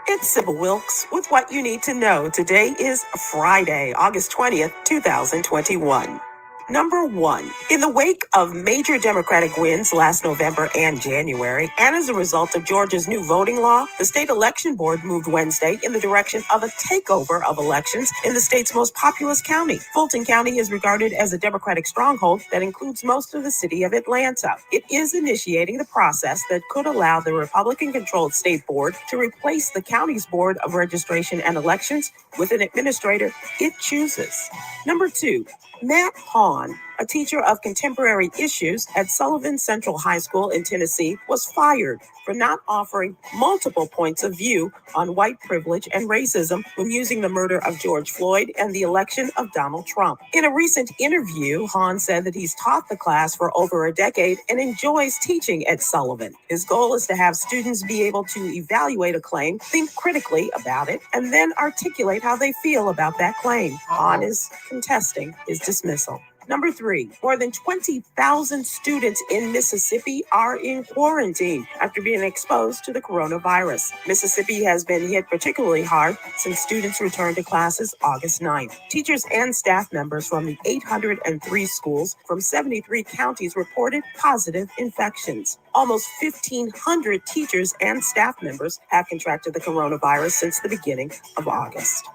It's Sybil Wilkes with what you need to know. Today is Friday, August 20th, 2021. Number 1, in the wake of major Democratic wins last November and January, and as a result of Georgia's new voting law, the state election board moved Wednesday in the direction of a takeover of elections in the state's most populous county. Fulton County is regarded as a Democratic stronghold that includes most of the city of Atlanta. It is initiating the process that could allow the Republican-controlled state board to replace the county's Board of Registration and Elections with an administrator it chooses. Number 2, Matt Hahn, a teacher of contemporary issues at Sullivan Central High School in Tennessee, was fired for not offering multiple points of view on white privilege and racism when using the murder of George Floyd and the election of Donald Trump. In a recent interview, Hahn said that he's taught the class for over a decade and enjoys teaching at Sullivan. His goal is to have students be able to evaluate a claim, think critically about it, and then articulate how they feel about that claim. Hahn is contesting his dismissal. Number 3, more than 20,000 students in Mississippi are in quarantine after being exposed to the coronavirus. Mississippi has been hit particularly hard since students returned to classes August 9th. Teachers and staff members from the 803 schools from 73 counties reported positive infections. Almost 1,500 teachers and staff members have contracted the coronavirus since the beginning of August.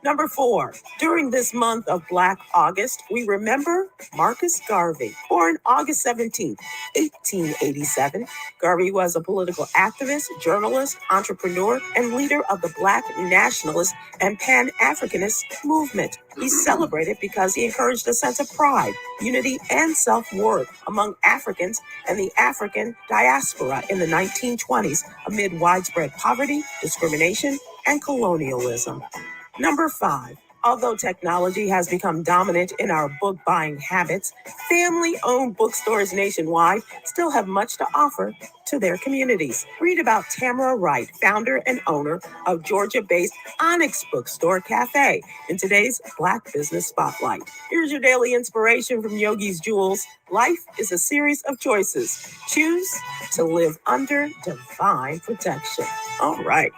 Number 4, during this month of Black August, we remember Marcus Garvey. Born August 17, 1887, Garvey was a political activist, journalist, entrepreneur, and leader of the Black nationalist and Pan-Africanist movement. He's celebrated because he encouraged a sense of pride, unity, and self-worth among Africans and the African diaspora in the 1920s amid widespread poverty, discrimination, and colonialism. Number 5, although technology has become dominant in our book buying habits, family-owned bookstores nationwide still have much to offer to their communities. Read about Tamara Wright, founder and owner of Georgia-based Onyx Bookstore Cafe in today's Black Business Spotlight. Here's your daily inspiration from Yogi's Jewels. Life is a series of choices. Choose to live under divine protection. All right.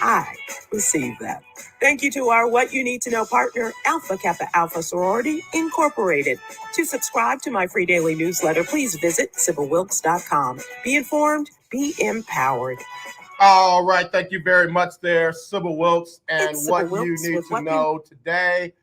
I receive that. Thank you to our What You Need to Know partner, Alpha Kappa Alpha Sorority Incorporated. To subscribe to my free daily newsletter, please visit SybilWilkes.com. Be informed, be empowered. All right. Thank you very much there, Sybil Wilkes, and It's what Sybil you Wilkes need with to What know today.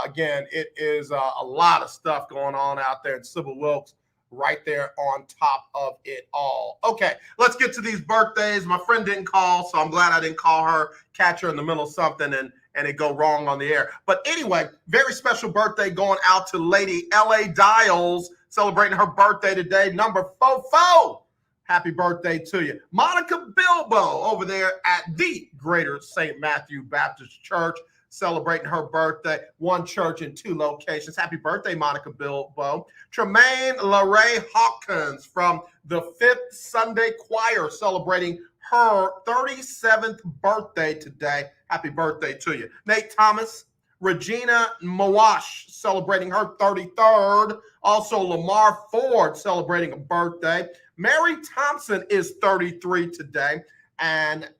Again, it is a lot of stuff going on out there, and Sybil Wilkes right there on top of it all. Okay, let's get to these birthdays. My friend didn't call, so I'm glad I didn't call her, catch her in the middle of something and it go wrong on the air. But anyway, very special birthday going out to Lady L.A. Dials, celebrating her birthday today, number 44. Happy birthday to you. Monica Bilbo over there at the Greater St. Matthew Baptist Church, celebrating her birthday. One church in 2 locations. Happy birthday, Monica Bilbo. Tremaine LaRae Hawkins from the 5th Sunday Choir, celebrating her 37th birthday today. Happy birthday to you. Nate Thomas, Regina Mawash, celebrating her 33rd. Also, Lamar Ford celebrating a birthday. Mary Thompson is 33 today. And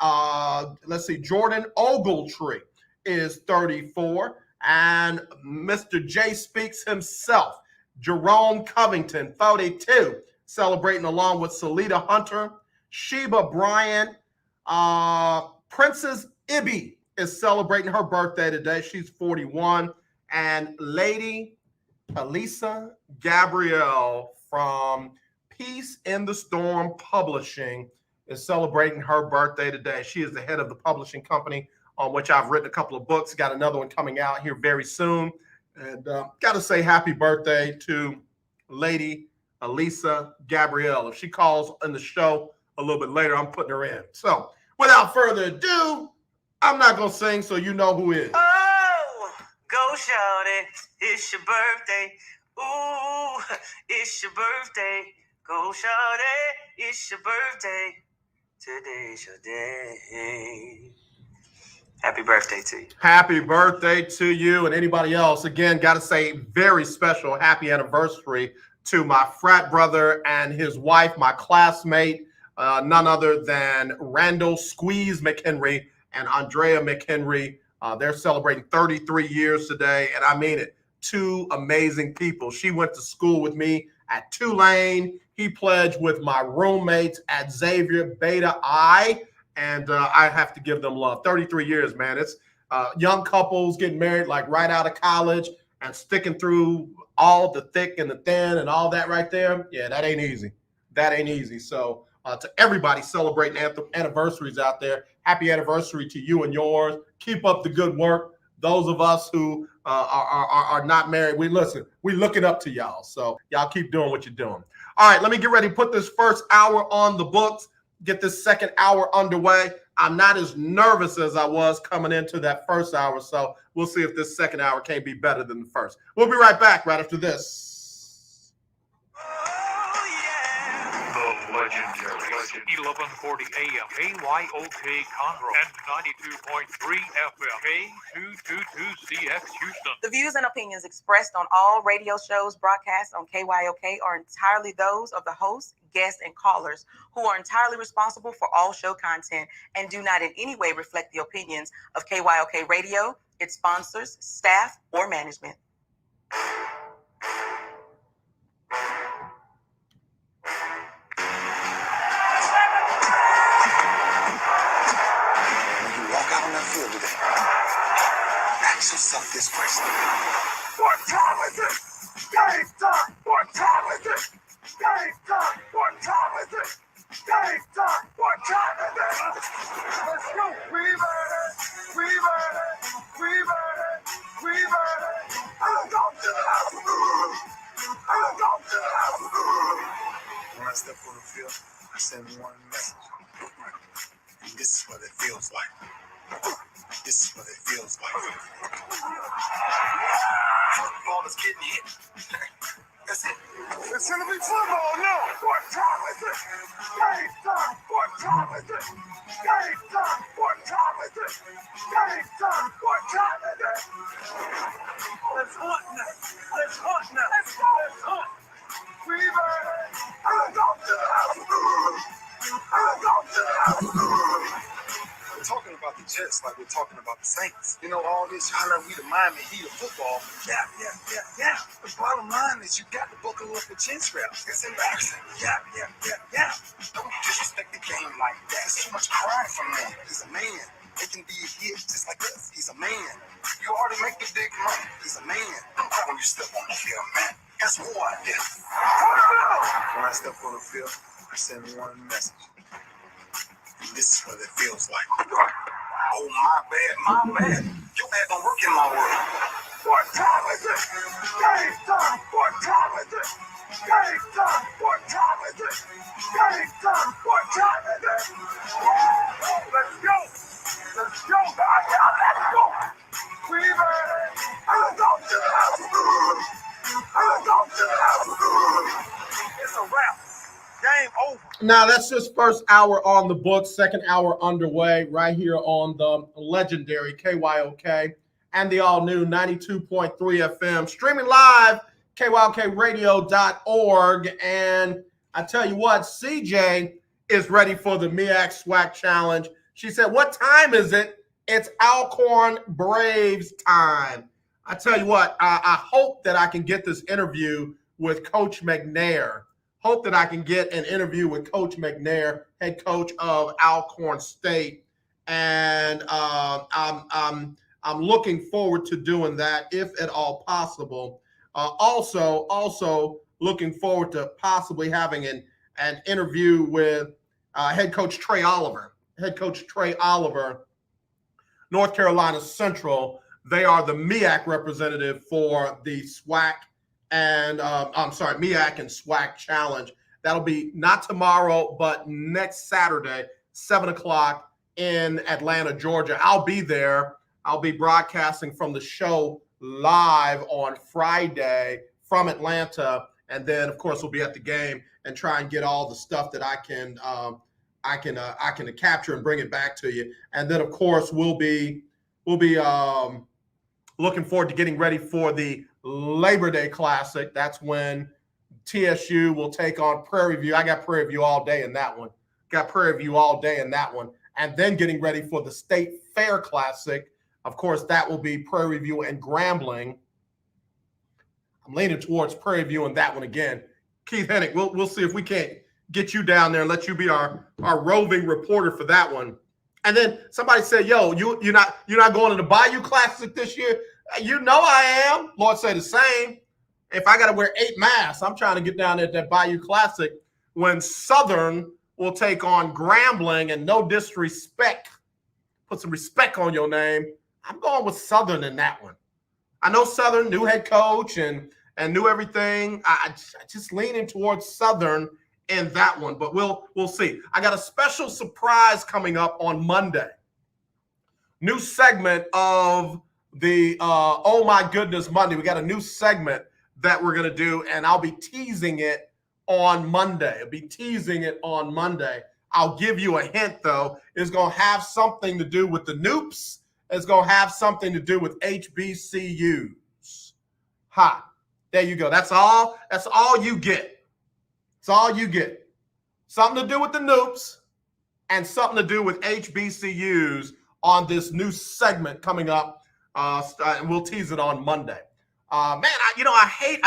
let's see, Jordan Ogletree is 34. And Mr. J Speaks himself, Jerome Covington, 42, celebrating along with Salita Hunter, Sheba Bryan, Princess Ibby is celebrating her birthday today. She's 41. And Lady Elisa Gabrielle from Peace in the Storm Publishing is celebrating her birthday today. She is the head of the publishing company on which I've written a couple of books. Got another one coming out here very soon. And got to say happy birthday to Lady Elisa Gabrielle. If she calls in the show a little bit later, I'm putting her in. So without further ado, I'm not going to sing, so you know who is. Oh, go shout it. It's your birthday. Ooh, it's your birthday. Go shout it. It's your birthday. Today's your day. Happy birthday to you. Happy birthday to you and anybody else. Again, got to say very special happy anniversary to my frat brother and his wife, my classmate, none other than Randall Squeeze McHenry and Andrea McHenry. They're celebrating 33 years today, and I mean it. Two amazing people. She went to school with me at Tulane. He pledged with my roommates at Xavier Beta I, and I have to give them love. 33 years, man. It's young couples getting married like right out of college and sticking through all the thick and the thin and all that right there. Yeah, that ain't easy. That ain't easy. So to everybody celebrating anniversaries out there, happy anniversary to you and yours. Keep up the good work. Those of us who are not married, we looking up to y'all. So y'all keep doing what you're doing. All right, let me get ready to put this first hour on the books, get this second hour underway. I'm not as nervous as I was coming into that first hour, so we'll see if this second hour can't be better than the first. We'll be right back right after this. The legendary 1140 AM KYOK Conroe and 92.3 FM K222CX Houston. The views and opinions expressed on all radio shows broadcast on KYOK are entirely those of the hosts, guests, and callers who are entirely responsible for all show content and do not in any way reflect the opinions of KYOK Radio, its sponsors, staff, or management. Field today. Ask yourself this question. What time is it? Game time. What time is it? Game time. What time is it? Game time. What time is it? Let's go. We made it. We made it. We made it. We made it. I'm going to the house. I'm going to the house. When I step on the field, I send one message. And this is what it feels like. This is what it feels like. Football is getting hit. That's it. It's gonna be football now. What time is it? Game time. What time is it? Game time. What time is it? Game time. What time is it? Let's hunt now. Let's hunt now. Let's go. Let's hunt. We made it. I'm going to the house. I'm going to the house. We're talking about the Jets like we're talking about the Saints. You know, all this, how like we the Miami Heat of football. Yeah. The bottom line is you got to buckle up the chin straps. It's embarrassing. Yeah. Don't disrespect the game like that. It's too much crying from him. He's a man. They can be a hit just like us. He's a man. You already make the big money. He's a man. Don't cry when you step on the field, man. That's war out there. When I step on the field, I send one message. This is what it feels like. Oh, my bad. Your bad don't work in my world. What time is it? Game time. What time is it? Game time. What time is it? Game time. What time is it? Let's go. Let's go. Let's go. We made it. I'm going to the house. I'm going to the house. It's a wrap. Game over. Now, that's just first hour on the books, second hour underway right here on the legendary KYOK and the all-new 92.3 FM, streaming live, kyokradio.org. And I tell you what, CJ is ready for the MEAC SWAC Challenge. She said, what time is it? It's Alcorn Braves time. I tell you what, I hope that I can get this interview with Coach McNair. Hope that I can get an interview with Coach McNair, head coach of Alcorn State. And I'm looking forward to doing that, if at all possible. Also looking forward to possibly having an interview with head coach Trey Oliver. Head coach Trey Oliver, North Carolina Central. They are the MEAC representative for the SWAC and MEAC and SWAC Challenge. That'll be not tomorrow, but next Saturday, 7 o'clock in Atlanta, Georgia. I'll be there. I'll be broadcasting from the show live on Friday from Atlanta, and then of course we'll be at the game and try and get all the stuff that I can capture and bring it back to you. And then of course we'll be looking forward to getting ready for the Labor Day Classic. That's when TSU will take on Prairie View. I got Prairie View all day in that one. And then getting ready for the State Fair Classic. Of course, that will be Prairie View and Grambling. I'm leaning towards Prairie View in that one again. Keith Hennick, we'll see if we can't get you down there and let you be our roving reporter for that one. And then somebody said, yo, you're not going to the Bayou Classic this year? You know I am. Lord say the same. If I got to wear 8 masks, I'm trying to get down there at that Bayou Classic when Southern will take on Grambling. And no disrespect, put some respect on your name, I'm going with Southern in that one. I know Southern, new head coach and new everything. I just leaning towards Southern in that one, but we'll see. I got a special surprise coming up on Monday. New segment of the Oh My Goodness Monday. We got a new segment that we're going to do, and I'll be teasing it on Monday. I'll give you a hint, though. It's going to have something to do with the Noops. It's going to have something to do with HBCUs. There you go. That's all you get. It's all you get. Something to do with the Noops and something to do with HBCUs on this new segment coming up. And we'll tease it on Monday. I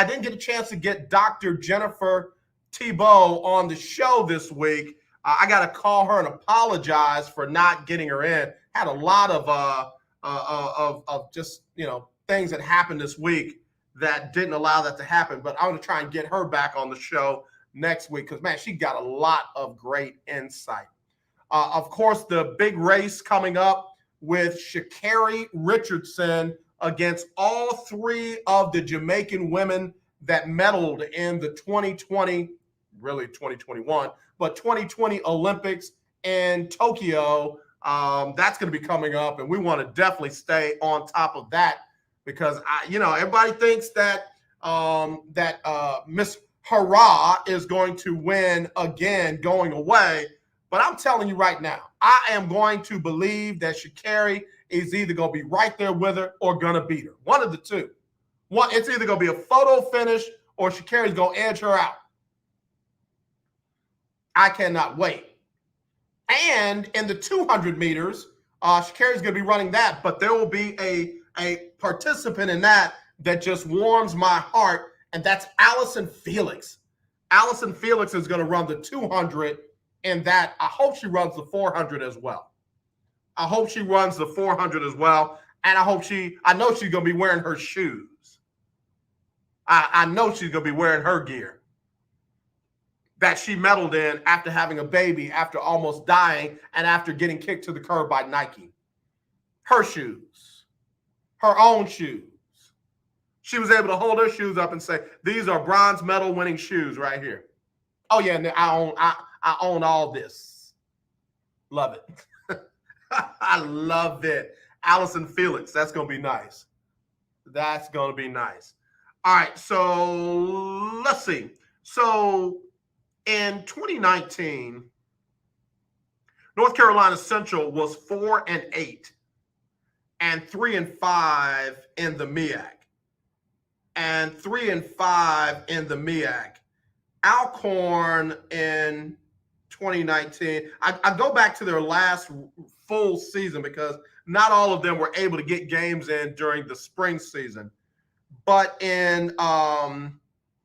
didn't get a chance to get Dr. Jennifer Thibault on the show this week. I got to call her and apologize for not getting her in. Had a lot of just, things that happened this week that didn't allow that to happen. But I'm going to try and get her back on the show next week because, man, she got a lot of great insight. Of course, the big race coming up with Sha'Carri Richardson against all 3 of the Jamaican women that medaled in the 2020, really 2021, but 2020 Olympics in Tokyo. That's going to be coming up, and we want to definitely stay on top of that because everybody thinks that Miss Hurrah is going to win again going away. But I'm telling you right now, I am going to believe that Sha'Carri is either going to be right there with her or going to beat her. One of the two. It's either going to be a photo finish or Sha'Carri's going to edge her out. I cannot wait. And in the 200 meters, Sha'Carri's going to be running that, but there will be a participant in that just warms my heart, and that's Allison Felix. Allison Felix is going to run the 200 in that. I hope she runs the 400 as well. And I know she's going to be wearing her shoes. I know she's going to be wearing her gear that she medaled in after having a baby, after almost dying, and after getting kicked to the curb by Nike. Her shoes. Her own shoes. She was able to hold her shoes up and say, these are bronze medal winning shoes right here. Oh, yeah, I own all this. Love it. I love it. Allison Felix, that's going to be nice. All right, so let's see. So in 2019, North Carolina Central was 4-8 and 3-5 in the MEAC. Alcorn in 2019, I go back to their last full season because not all of them were able to get games in during the spring season. But in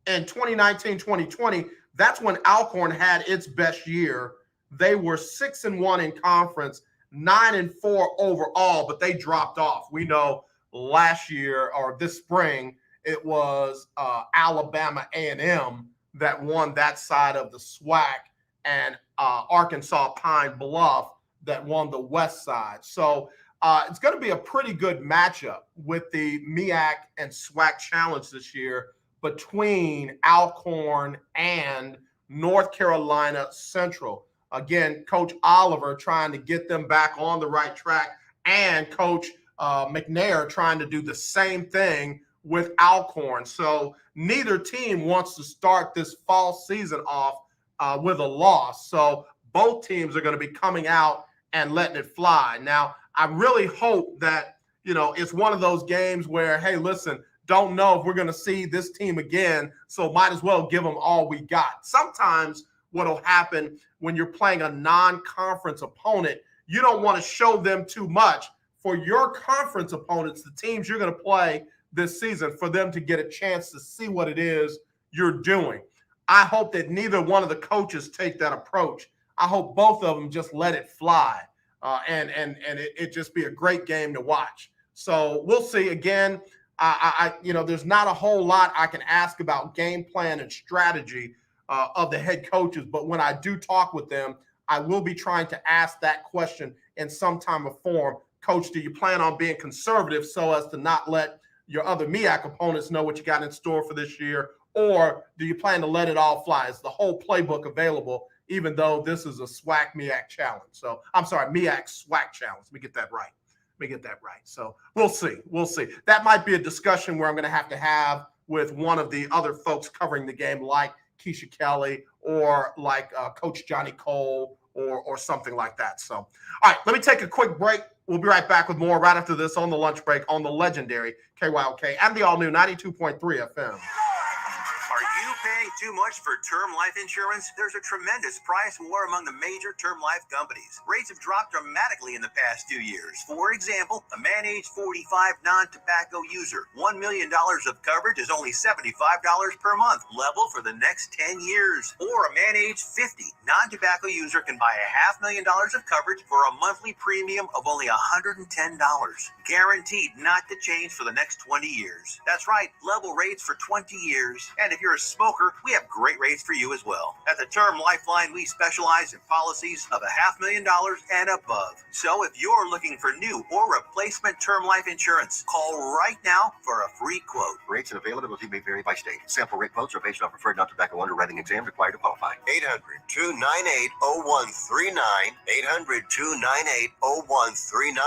2019, 2020, that's when Alcorn had its best year. They were 6-1 in conference, 9-4 overall, but they dropped off. We know last year or this spring, it was Alabama A&M that won that side of the SWAC, and Arkansas Pine Bluff that won the west side. So it's going to be a pretty good matchup with the MEAC and SWAC Challenge this year between Alcorn and North Carolina Central. Again, Coach Oliver trying to get them back on the right track, and Coach McNair trying to do the same thing with Alcorn. So neither team wants to start this fall season off with a loss. So both teams are going to be coming out and letting it fly. Now, I really hope that, it's one of those games where, hey, listen, don't know if we're going to see this team again, so might as well give them all we got. Sometimes what will happen when you're playing a non-conference opponent, you don't want to show them too much for your conference opponents, the teams you're going to play this season, for them to get a chance to see what it is you're doing. I hope that neither one of the coaches take that approach. I hope both of them just let it fly, and it just be a great game to watch. So we'll see. Again, there's not a whole lot I can ask about game plan and strategy of the head coaches, but when I do talk with them, I will be trying to ask that question in some time of form. Coach, do you plan on being conservative so as to not let your other MEAC opponents know what you got in store for this year? Or do you plan to let it all fly? Is the whole playbook available, even though this is a SWAC MEAC challenge? So I'm sorry, MEAC SWAC challenge. Let me get that right. So we'll see. That might be a discussion where I'm going to have with one of the other folks covering the game, like Keisha Kelly or like Coach Johnny Cole or something like that. So, all right, let me take a quick break. We'll be right back with more right after this on the lunch break on the legendary KYOK and the all-new 92.3 FM. Are you paying too much for term life insurance? There's a tremendous price war among the major term life companies. Rates have dropped dramatically in the past 2 years. For example, a man age 45 non-tobacco user, $1 million of coverage is only $75 per month, level for the next 10 years. Or a man age 50 non-tobacco user can buy $500,000 of coverage for a monthly premium of only $110, guaranteed not to change for the next 20 years. That's right, level rates for 20 years. And if you're a smoker, we have great rates for you as well. At the Term Lifeline, we specialize in policies of $500,000 and above. So if you're looking for new or replacement term life insurance, call right now for a free quote. Rates and availability may vary by state. Sample rate quotes are based on preferred non-tobacco underwriting exam required to qualify. 800-298-0139. 800-298-0139.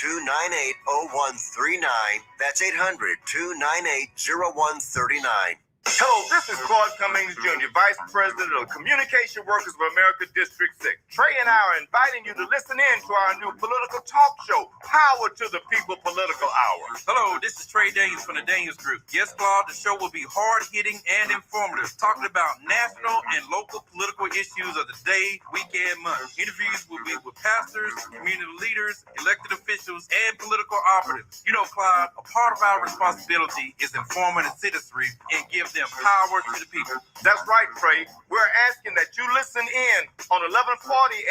800-298-0139. That's 800-298-0139. Hello, this is Claude Cummings Jr., Vice President of Communication Workers of America, District 6. Trey and I are inviting you to listen in to our new political talk show, Power to the People Political Hour. Hello, this is Trey Daniels from the Daniels Group. Yes, Claude, the show will be hard-hitting and informative, talking about national and local political issues of the day, week, and month. Interviews will be with pastors, community leaders, elected officials, and political operatives. You know, Claude, a part of our responsibility is informing the citizenry and give them power to the people. That's right, Trey. We're asking that you listen in on 1140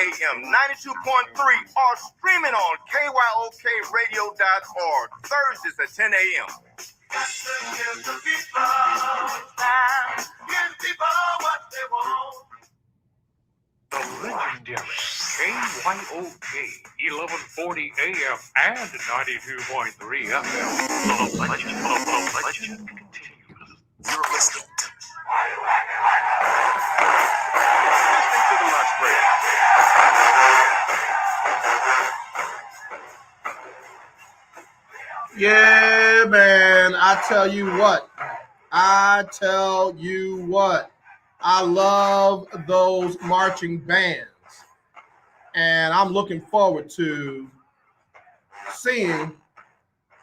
AM, 92.3, or streaming on KYOKradio.org, Thursdays at 10 a.m. Give the people what they want. The legendary KYOK 1140 AM and 92.3 FM. The legend continues. You're listening to the lunch break. Yeah, man. I tell you what. I love those marching bands. And I'm looking forward to seeing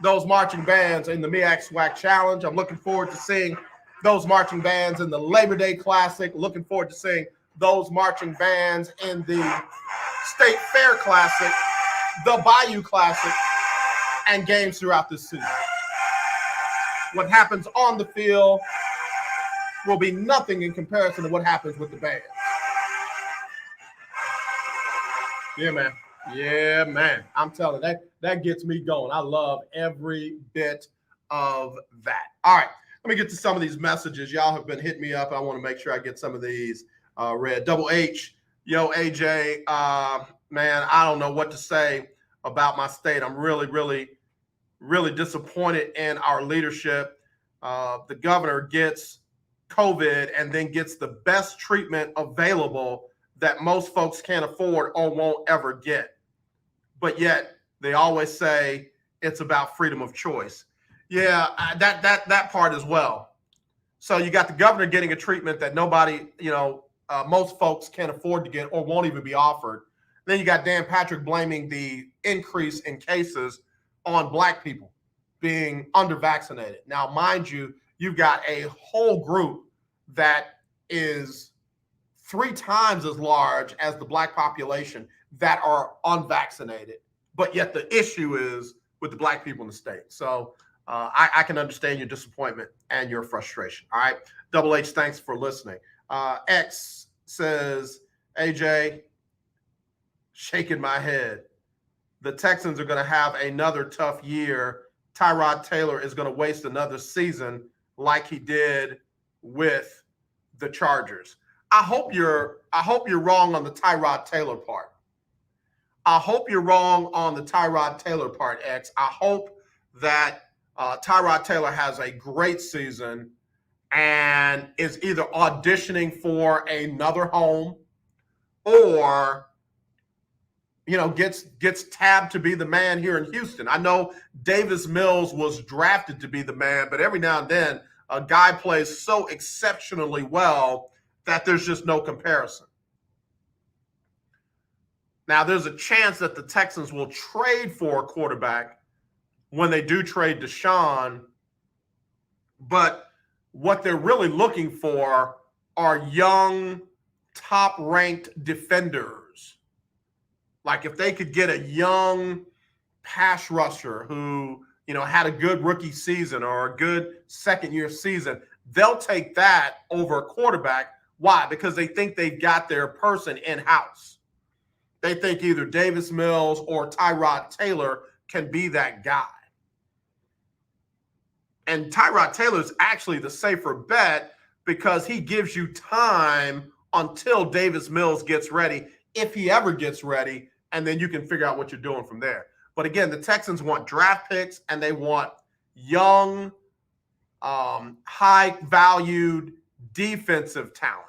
those marching bands in the MEAC SWAC Challenge. I'm looking forward to seeing those marching bands in the Labor Day Classic. Looking forward to seeing those marching bands in the State Fair Classic, the Bayou Classic, and games throughout this season. What happens on the field will be nothing in comparison to what happens with the bands. Yeah, man. Yeah, man. I'm telling you, that gets me going. I love every bit of that. All right. Let me get to some of these messages. Y'all have been hitting me up. I want to make sure I get some of these read. Double H, yo, AJ, man, I don't know what to say about my state. I'm really, really, really disappointed in our leadership. The governor gets COVID and then gets the best treatment available that most folks can't afford or won't ever get. But yet they always say it's about freedom of choice. Yeah, that part as well. So you got the governor getting a treatment that nobody, most folks can't afford to get or won't even be offered. Then you got Dan Patrick blaming the increase in cases on Black people being under-vaccinated. Now, mind you, you've got a whole group that is 3 times as large as the Black population that are unvaccinated. But yet the issue is with the Black people in the state. So I can understand your disappointment and your frustration. All right. Double H, thanks for listening. X says, AJ, shaking my head. The Texans are going to have another tough year. Tyrod Taylor is going to waste another season like he did with the Chargers. I hope you're wrong on the Tyrod Taylor part. I hope you're wrong on the Tyrod Taylor part, X. I hope that Tyrod Taylor has a great season and is either auditioning for another home or gets tabbed to be the man here in Houston. I know Davis Mills was drafted to be the man, but every now and then a guy plays so exceptionally well that there's just no comparison. Now, there's a chance that the Texans will trade for a quarterback when they do trade Deshaun, but what they're really looking for are young, top-ranked defenders. Like if they could get a young pass rusher who, had a good rookie season or a good second-year season, they'll take that over a quarterback. Why? Because they think they've got their person in-house. They think either Davis Mills or Tyrod Taylor can be that guy. And Tyrod Taylor is actually the safer bet because he gives you time until Davis Mills gets ready, if he ever gets ready, and then you can figure out what you're doing from there. But again, the Texans want draft picks and they want young, high-valued defensive talent.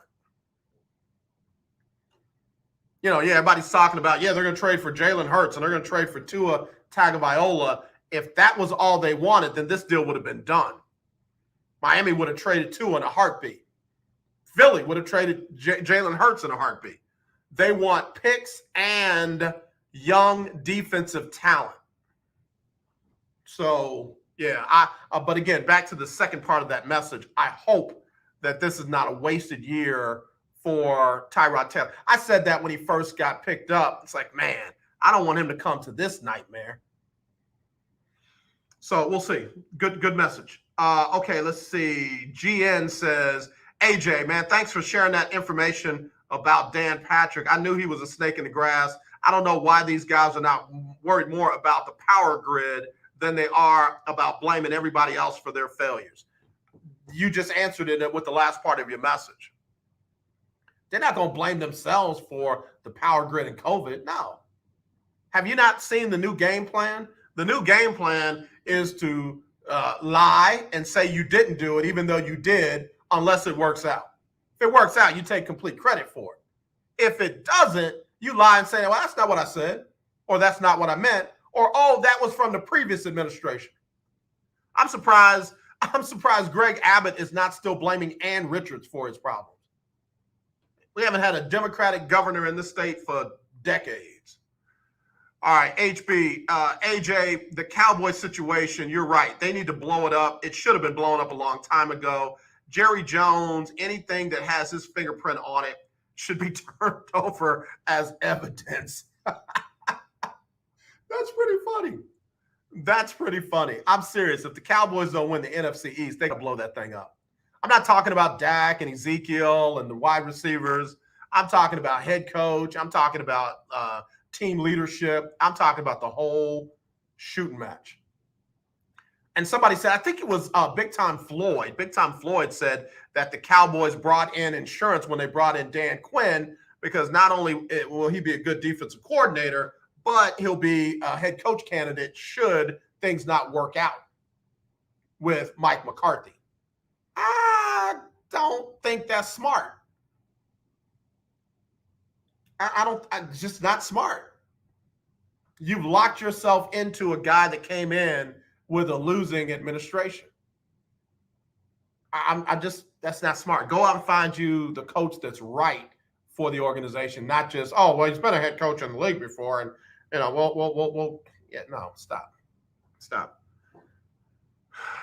Everybody's talking about, they're going to trade for Jalen Hurts and they're going to trade for Tua Tagovailoa. If that was all they wanted, then this deal would have been done. Miami would have traded Tua in a heartbeat. Philly would have traded Jalen Hurts in a heartbeat. They want picks and young defensive talent. So, but again, back to the second part of that message, I hope that this is not a wasted year for Tyrod Taylor. I said that when he first got picked up. It's like, man, I don't want him to come to this nightmare. So we'll see. Good message. Okay, let's see. GN says, AJ, man, thanks for sharing that information about Dan Patrick. I knew he was a snake in the grass. I don't know why these guys are not worried more about the power grid than they are about blaming everybody else for their failures. You just answered it with the last part of your message. They're not going to blame themselves for the power grid and COVID. No. Have you not seen the new game plan? The new game plan is to lie and say you didn't do it, even though you did, unless it works out. If it works out, you take complete credit for it. If it doesn't, you lie and say, well, that's not what I said, or that's not what I meant, or, oh, that was from the previous administration. I'm surprised Greg Abbott is not still blaming Ann Richards for his problems. We haven't had a Democratic governor in this state for decades. All right, HB, AJ, the Cowboy situation, you're right. They need to blow it up. It should have been blown up a long time ago. Jerry Jones, anything that has his fingerprint on it should be turned over as evidence. That's pretty funny. That's pretty funny. I'm serious. If the Cowboys don't win the NFC East, they can blow that thing up. I'm not talking about Dak and Ezekiel and the wide receivers. I'm talking about head coach. I'm talking about team leadership. I'm talking about the whole shooting match. And somebody said, I think it was Big Time Floyd. Big Time Floyd said that the Cowboys brought in insurance when they brought in Dan Quinn, because not only will he be a good defensive coordinator, but he'll be a head coach candidate should things not work out with Mike McCarthy. I don't think that's smart. It's just not smart. You've locked yourself into a guy that came in with a losing administration. That's not smart. Go out and find you the coach that's right for the organization, not just, oh, well, he's been a head coach in the league before, and stop.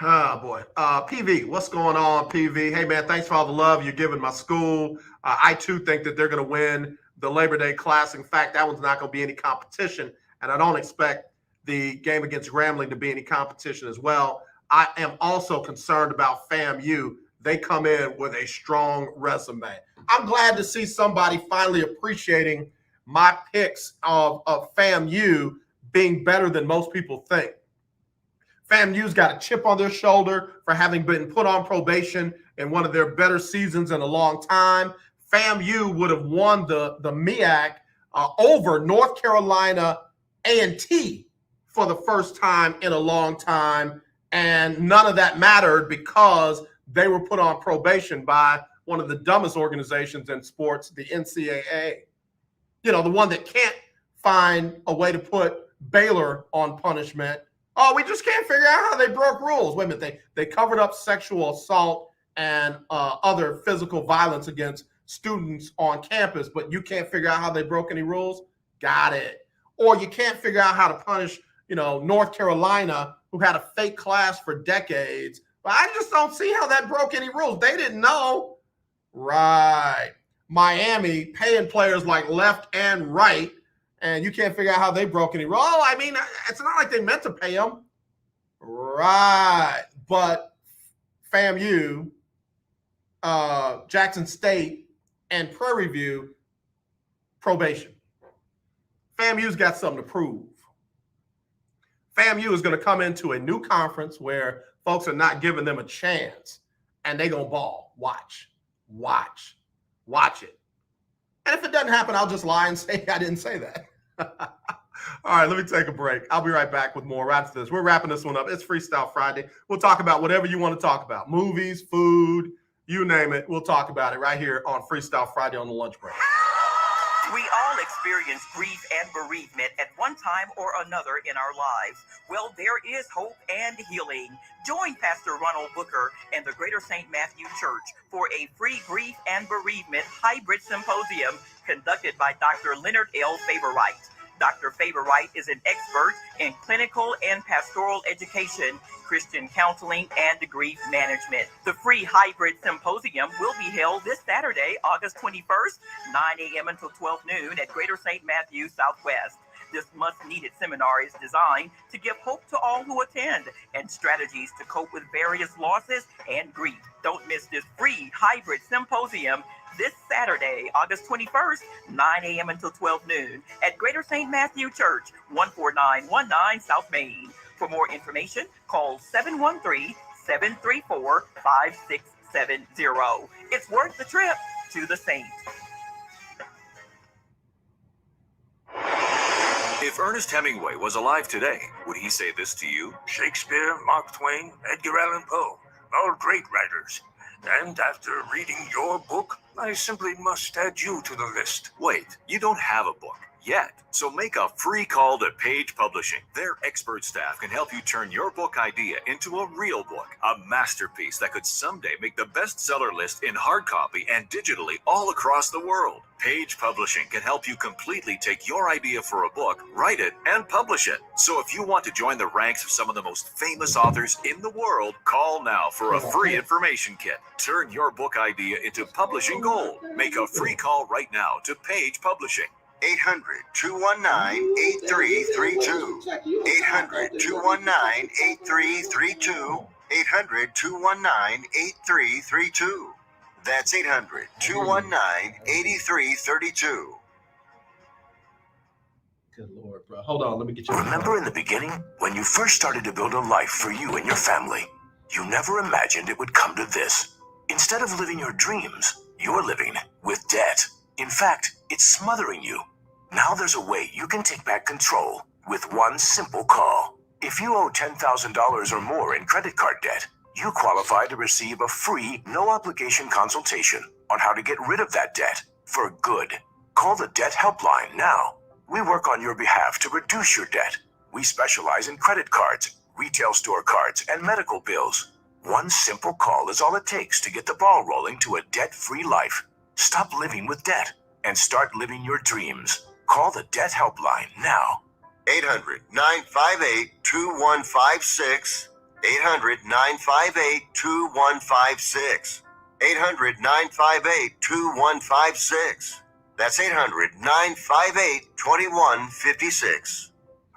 Oh, boy. PV, what's going on, PV? Hey, man, thanks for all the love you're giving my school. I, too, think that they're going to win the Labor Day Classic. In fact, that one's not going to be any competition, and I don't expect the game against Grambling to be any competition as well. I am also concerned about FAMU. They come in with a strong resume. I'm glad to see somebody finally appreciating my picks of FAMU being better than most people think. FAMU's got a chip on their shoulder for having been put on probation in one of their better seasons in a long time. FAMU would have won the MEAC over North Carolina A&T for the first time in a long time, and none of that mattered because they were put on probation by one of the dumbest organizations in sports, the NCAA. You know, the one that can't find a way to put Baylor on punishment. Oh, we just can't figure out how they broke rules. Wait a minute, they covered up sexual assault and other physical violence against students on campus, but you can't figure out how they broke any rules? Got it. Or you can't figure out how to punish, North Carolina, who had a fake class for decades. But I just don't see how that broke any rules. They didn't know. Right. Miami paying players like left and right, and you can't figure out how they broke any rules. Oh, I mean, it's not like they meant to pay them. Right. But FAMU, Jackson State, and Prairie View, probation. FAMU's got something to prove. FAMU is going to come into a new conference where folks are not giving them a chance, and they're going to ball. Watch it. And if it doesn't happen, I'll just lie and say I didn't say that. All right, let me take a break. I'll be right back with more right after this. We're wrapping this one up. It's Freestyle Friday. We'll talk about whatever you want to talk about. Movies, food, you name it. We'll talk about it right here on Freestyle Friday on the lunch break. We all experience grief and bereavement at one time or another in our lives. Well, there is hope and healing. Join Pastor Ronald Booker and the Greater St. Matthew Church for a free grief and bereavement hybrid symposium conducted by Dr. Leonard L. Favorite. Dr. Favorite is an expert in clinical and pastoral education, Christian counseling, and grief management. The free hybrid symposium will be held this Saturday, August 21st, 9 a.m. until 12 noon at Greater St. Matthew Southwest. This much-needed seminar is designed to give hope to all who attend and strategies to cope with various losses and grief. Don't miss this free hybrid symposium this Saturday, August 21st, 9 a.m. until 12 noon at Greater St. Matthew Church, 14919 South Main. For more information, call 713-734-5670. It's worth the trip to the Saints. If Ernest Hemingway was alive today, would he say this to you? Shakespeare, Mark Twain, Edgar Allan Poe, all great writers. And after reading your book, I simply must add you to the list. Wait, you don't have a book yet. So make a free call to Page Publishing. Their expert staff can help you turn your book idea into a real book, a masterpiece that could someday make the bestseller list in hard copy and digitally all across the world. Page Publishing can help you completely take your idea for a book, write it, and publish it. So if you want to join the ranks of some of the most famous authors in the world, call now for a free information kit. Turn your book idea into publishing gold. Make a free call right now to Page Publishing. 800-219-8332. 800-219-8332. 800-219-8332. That's 800-219-8332. Good Lord, bro. Hold on, let me get you. Remember in the beginning, when you first started to build a life for you and your family, you never imagined it would come to this. Instead of living your dreams, you're living with debt. In fact, it's smothering you. Now there's a way you can take back control with one simple call. If you owe $10,000 or more in credit card debt, you qualify to receive a free, no-obligation consultation on how to get rid of that debt for good. Call the Debt Helpline now. We work on your behalf to reduce your debt. We specialize in credit cards, retail store cards, and medical bills. One simple call is all it takes to get the ball rolling to a debt-free life. Stop living with debt and start living your dreams. Call the Debt Helpline now. 800-958-2156. 800-958-2156. 800-958-2156. That's 800-958-2156.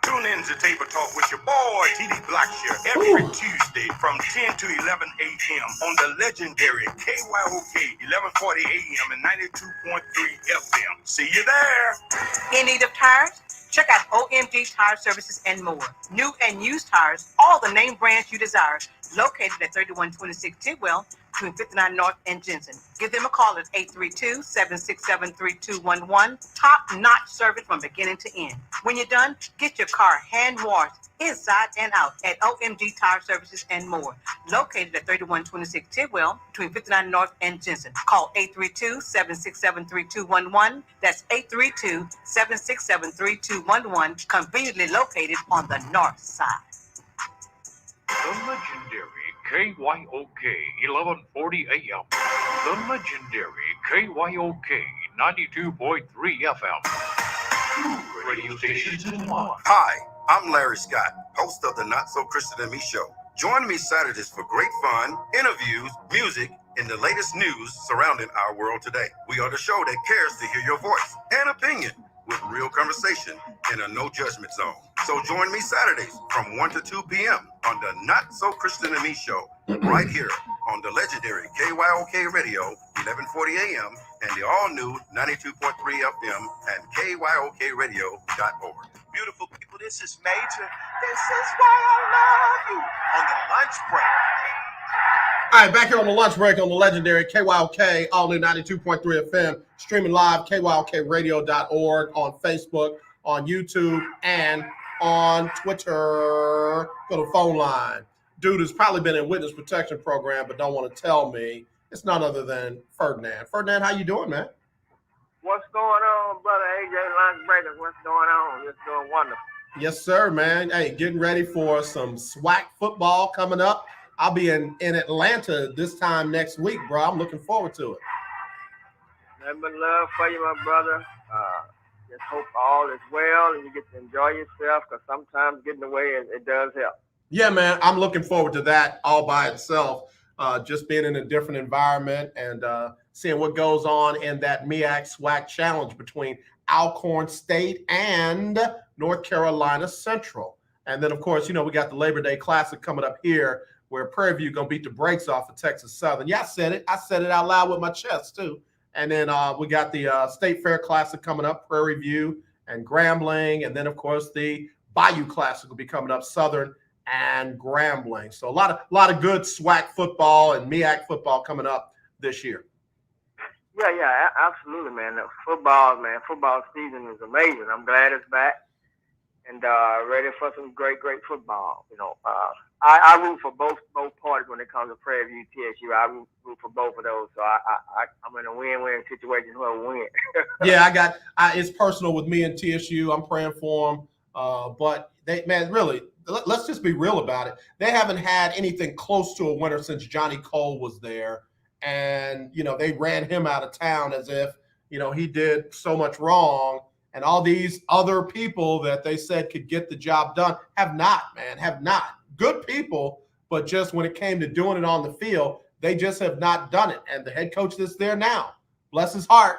Tune in to Table Talk with your boy, TD Blackshear, every Tuesday from 10 to 11 a.m. on the legendary KYOK 1140 a.m. and 92.3 FM. See you there. In need of tires? Check out OMG Tire Services and more. New and used tires, all the name brands you desire. Located at 3126 Tidwell, between 59 North and Jensen. Give them a call at 832-767-3211. Top-notch service from beginning to end. When you're done, get your car hand-washed inside and out at OMG Tire Services and more. Located at 3126 Tidwell, between 59 North and Jensen. Call 832-767-3211. That's 832-767-3211. Conveniently located on the north side. The legendary KYOK 1140 AM. The legendary KYOK 92.3 FM. Radio stations in one. Hi, I'm Larry Scott, host of the Not So Christian and Me show. Join me Saturdays for great fun, interviews, music, and the latest news surrounding our world today. We are the show that cares to hear your voice and opinion with real conversation in a no judgment zone. So join me Saturdays from 1 to 2 p.m. on the Not So Christian and Me show, right here on the legendary KYOK Radio, 1140 a.m. and the all-new 92.3 FM and KYOKradio.org. Beautiful people, this is Major. This is why I love you on the lunch break. All right, back here on the lunch break on the legendary KYOK, all new 92.3 FM, streaming live, KYOKradio.org, on Facebook, on YouTube, and on Twitter. Go to the phone line. Dude has probably been in witness protection program, but don't want to tell me. It's none other than Ferdinand. Ferdinand, how you doing, man? What's going on, brother AJ Lunch Breakers? What's going on? Just doing wonderful. Yes, sir, man. Hey, getting ready for some SWAC football coming up. I'll be in Atlanta this time next week, bro. I'm looking forward to it. Nothing but love for you, my brother. Just hope all is well and you get to enjoy yourself, because sometimes getting away, it does help. Yeah, man. I'm looking forward to that all by itself. Just being in a different environment and seeing what goes on in that MEAC SWAC challenge between Alcorn State and North Carolina Central. And then, of course, we got the Labor Day Classic coming up here, where Prairie View going to beat the brakes off of Texas Southern. Yeah, I said it out loud with my chest, too. And then we got the State Fair Classic coming up, Prairie View and Grambling. And then, of course, the Bayou Classic will be coming up, Southern and Grambling. So a lot of good SWAC football and MEAC football coming up this year. Yeah, absolutely, man. Football season is amazing. I'm glad it's back and ready for some great football. I root for both parties when it comes to Prairie View TSU. I root for both of those. So I'm in a win-win situation. Whoever wins. Yeah, it's personal with me and TSU. I'm praying for them. But really, let's just be real about it. They haven't had anything close to a winner since Johnny Cole was there. And, they ran him out of town as if, he did so much wrong. And all these other people that they said could get the job done have not. Good people, but just when it came to doing it on the field, they just have not done it. And the head coach that's there now, bless his heart,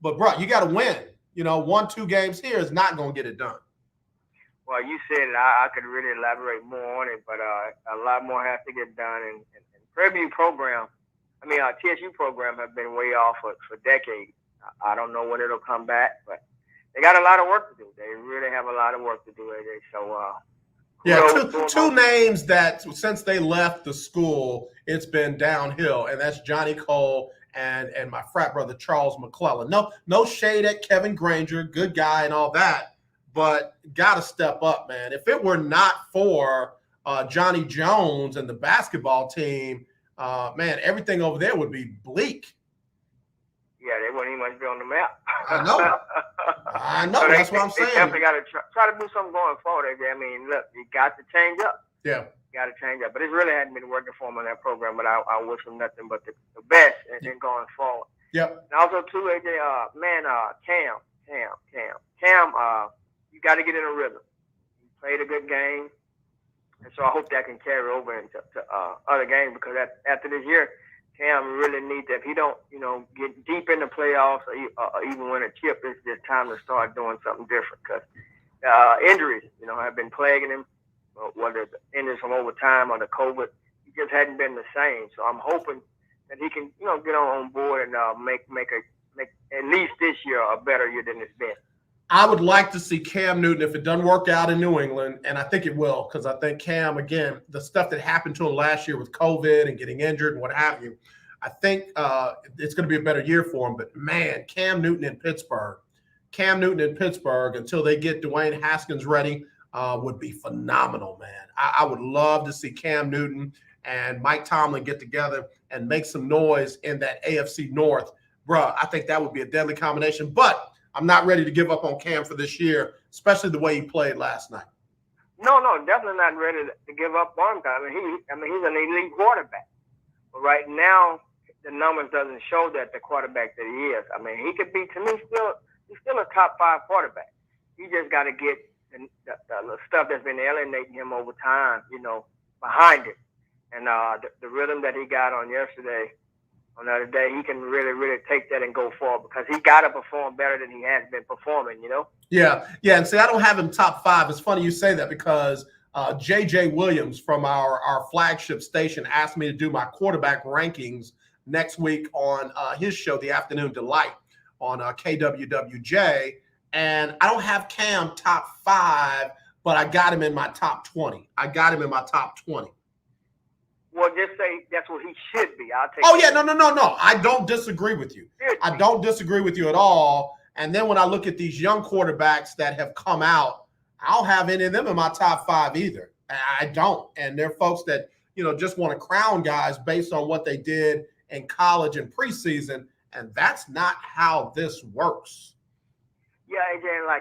but bro, you got to win. 1-2 games here is not going to get it done. Well, you said it. I could really elaborate more on it, but a lot more has to get done. And Prairie View program, our TSU program have been way off for decades. I don't know when it'll come back, but they got a lot of work to do. They really have a lot of work to do, AJ. So, yeah, two names that since they left the school, it's been downhill, and that's Johnny Cole and my frat brother Charles McClellan. No shade at Kevin Granger, good guy and all that, but got to step up, man. If it were not for Johnny Jones and the basketball team, man, everything over there would be bleak. Yeah, they wouldn't even much be on the map. I know. So that's what I'm saying. They definitely got to try to do something going forward. Look, you got to change up. Yeah. Got to change up. But it really hadn't been working for him on that program, but I wish him nothing but the best in going forward. Yep. And also, too, AJ, Cam, you got to get in a rhythm. You played a good game, and so I hope that can carry over into other games because after this year, Cam really needs that. If he don't, get deep in the playoffs or even win a chip, it's just time to start doing something different because injuries, have been plaguing him, whether it's injuries from overtime or the COVID. He just hadn't been the same. So I'm hoping that he can, get on board and make at least this year a better year than it's been. I would like to see Cam Newton if it doesn't work out in New England, and I think it will because I think Cam, again, the stuff that happened to him last year with COVID and getting injured and what have you, I think it's going to be a better year for him. But, man, Cam Newton in Pittsburgh until they get Dwayne Haskins ready would be phenomenal, man. I would love to see Cam Newton and Mike Tomlin get together and make some noise in that AFC North. Bruh, I think that would be a deadly combination. But I'm not ready to give up on Cam for this year, especially the way he played last night. No, definitely not ready to give up on him. He's an elite quarterback. But right now, the numbers doesn't show that the quarterback that he is. He could be, to me, he's still a top 5 quarterback. He just got to get the stuff that's been alienating him over time, behind it. And the rhythm that he got on the other day, he can really, really take that and go forward because he got to perform better than he has been performing, Yeah. And see, I don't have him top 5. It's funny you say that because J.J. Williams from our flagship station asked me to do my quarterback rankings next week on his show, The Afternoon Delight, on KWWJ. And I don't have Cam top 5, but I got him in my top 20. Well, just say that's what he should be. I'll take. Oh, yeah, no. I don't disagree with you. I don't disagree with you at all. And then when I look at these young quarterbacks that have come out, I don't have any of them in my top 5 either. I don't. And they're folks that, just want to crown guys based on what they did in college and preseason. And that's not how this works. Yeah, AJ,